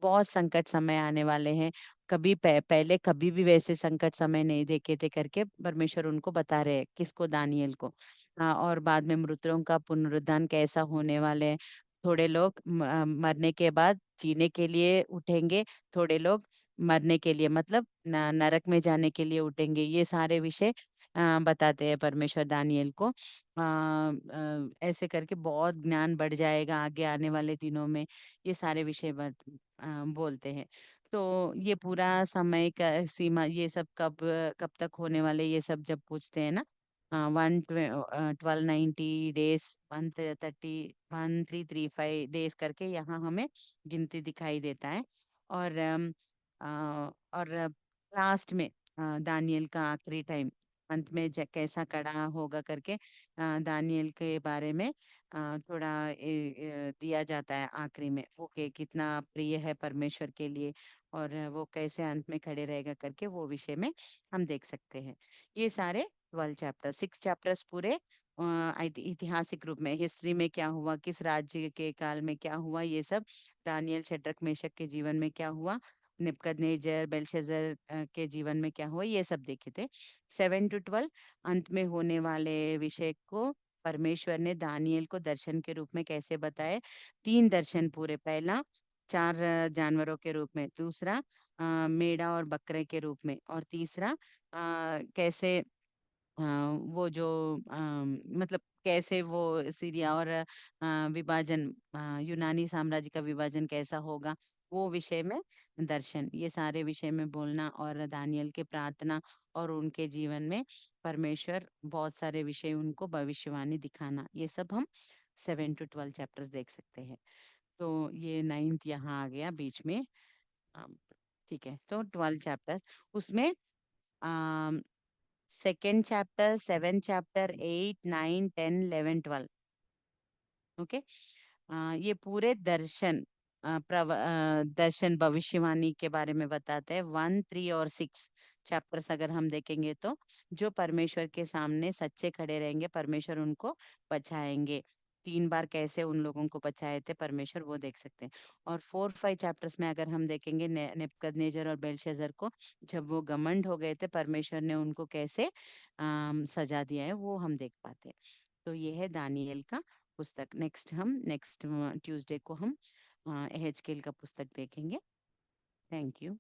बहुत संकट समय आने वाले हैं, कभी पहले कभी भी वैसे संकट समय नहीं देखे थे करके परमेश्वर उनको बता रहे हैं, किसको, दानियल को। और बाद में मृतकों का पुनरुत्थान कैसा होने वाले हैं, थोड़े लोग मरने के बाद जीने के लिए उठेंगे, थोड़े लोग मरने के लिए मतलब नरक में जाने के लिए उठेंगे, ये सारे विषय बताते हैं परमेश्वर दानियल को। ऐसे करके बहुत ज्ञान बढ़ जाएगा आगे आने वाले दिनों में, ये सारे विषय बोलते हैं। तो ये पूरा समय का सीमा ये सब कब कब तक होने वाले, ये सब जब पूछते हैं ना, 1290 डेज, 1335 करके यहाँ हमें गिनती दिखाई देता है। और और लास्ट में दानियल का आखिरी टाइम अंत में कैसा कड़ा होगा करके दानियल के बारे में थोड़ा दिया जाता है आखिरी में, वो कितना प्रिय है परमेश्वर के लिए और वो कैसे अंत में खड़े रहेगा करके वो विषय में हम देख सकते हैं। ये सारे 12 चैप्टर, 6 चैप्टर्स पूरे ऐतिहासिक रूप में हिस्ट्री में क्या हुआ, किस राज्य के काल में क्या हुआ, ये सब दानियल, शड्रक, मेशक के जीवन में क्या हुआ, नेबूकदनेस्सर, बेलशस्सर के जीवन में क्या हुआ, ये सब देखे थे। 7 to 12 अंत में होने वाले विषय को परमेश्वर ने दानियल को दर्शन के रूप में कैसे बताए। 3 दर्शन पूरे, पहला चार जानवरों के रूप में, दूसरा मेढ़ा और बकरे के रूप में, और तीसरा कैसे वो जो मतलब कैसे वो सीरिया और विभाजन, यूनानी साम्राज्य का विभाजन कैसा होगा, वो विषय में दर्शन, ये सारे विषय में बोलना, और दानियल के प्रार्थना और उनके जीवन में परमेश्वर बहुत सारे विषय उनको भविष्यवाणी दिखाना, ये सब हम 7 to 12 चैप्टर्स देख सकते हैं। तो ये 9th यहाँ आ गया बीच में। अम, ठीक है, तो 12 चैप्टर्स उसमें 2nd chapter, 7th chapter, 8, 9, 10, 11, 12। Okay, ये पूरे दर्शन दर्शन भविष्यवाणी के बारे में बताते हैं। 1, 3 और 6 चैप्टर्स अगर हम देखेंगे तो जो परमेश्वर के सामने सच्चे खड़े रहेंगे परमेश्वर उनको बचाएंगे, 3 बार कैसे उन लोगों को बचाए थे परमेश्वर, वो देख सकते हैं। और 4, 5 चैप्टर्स में अगर हम देखेंगे नेबूकदनेस्सर और बेलशस्सर को जब वो घमंड हो गए थे परमेश्वर ने उनको कैसे सजा दिया है वो हम देख पाते हैं। तो ये है दानियल का पुस्तक। नेक्स्ट ट्यूसडे को हम एहेजकेल का पुस्तक देखेंगे। Thank you.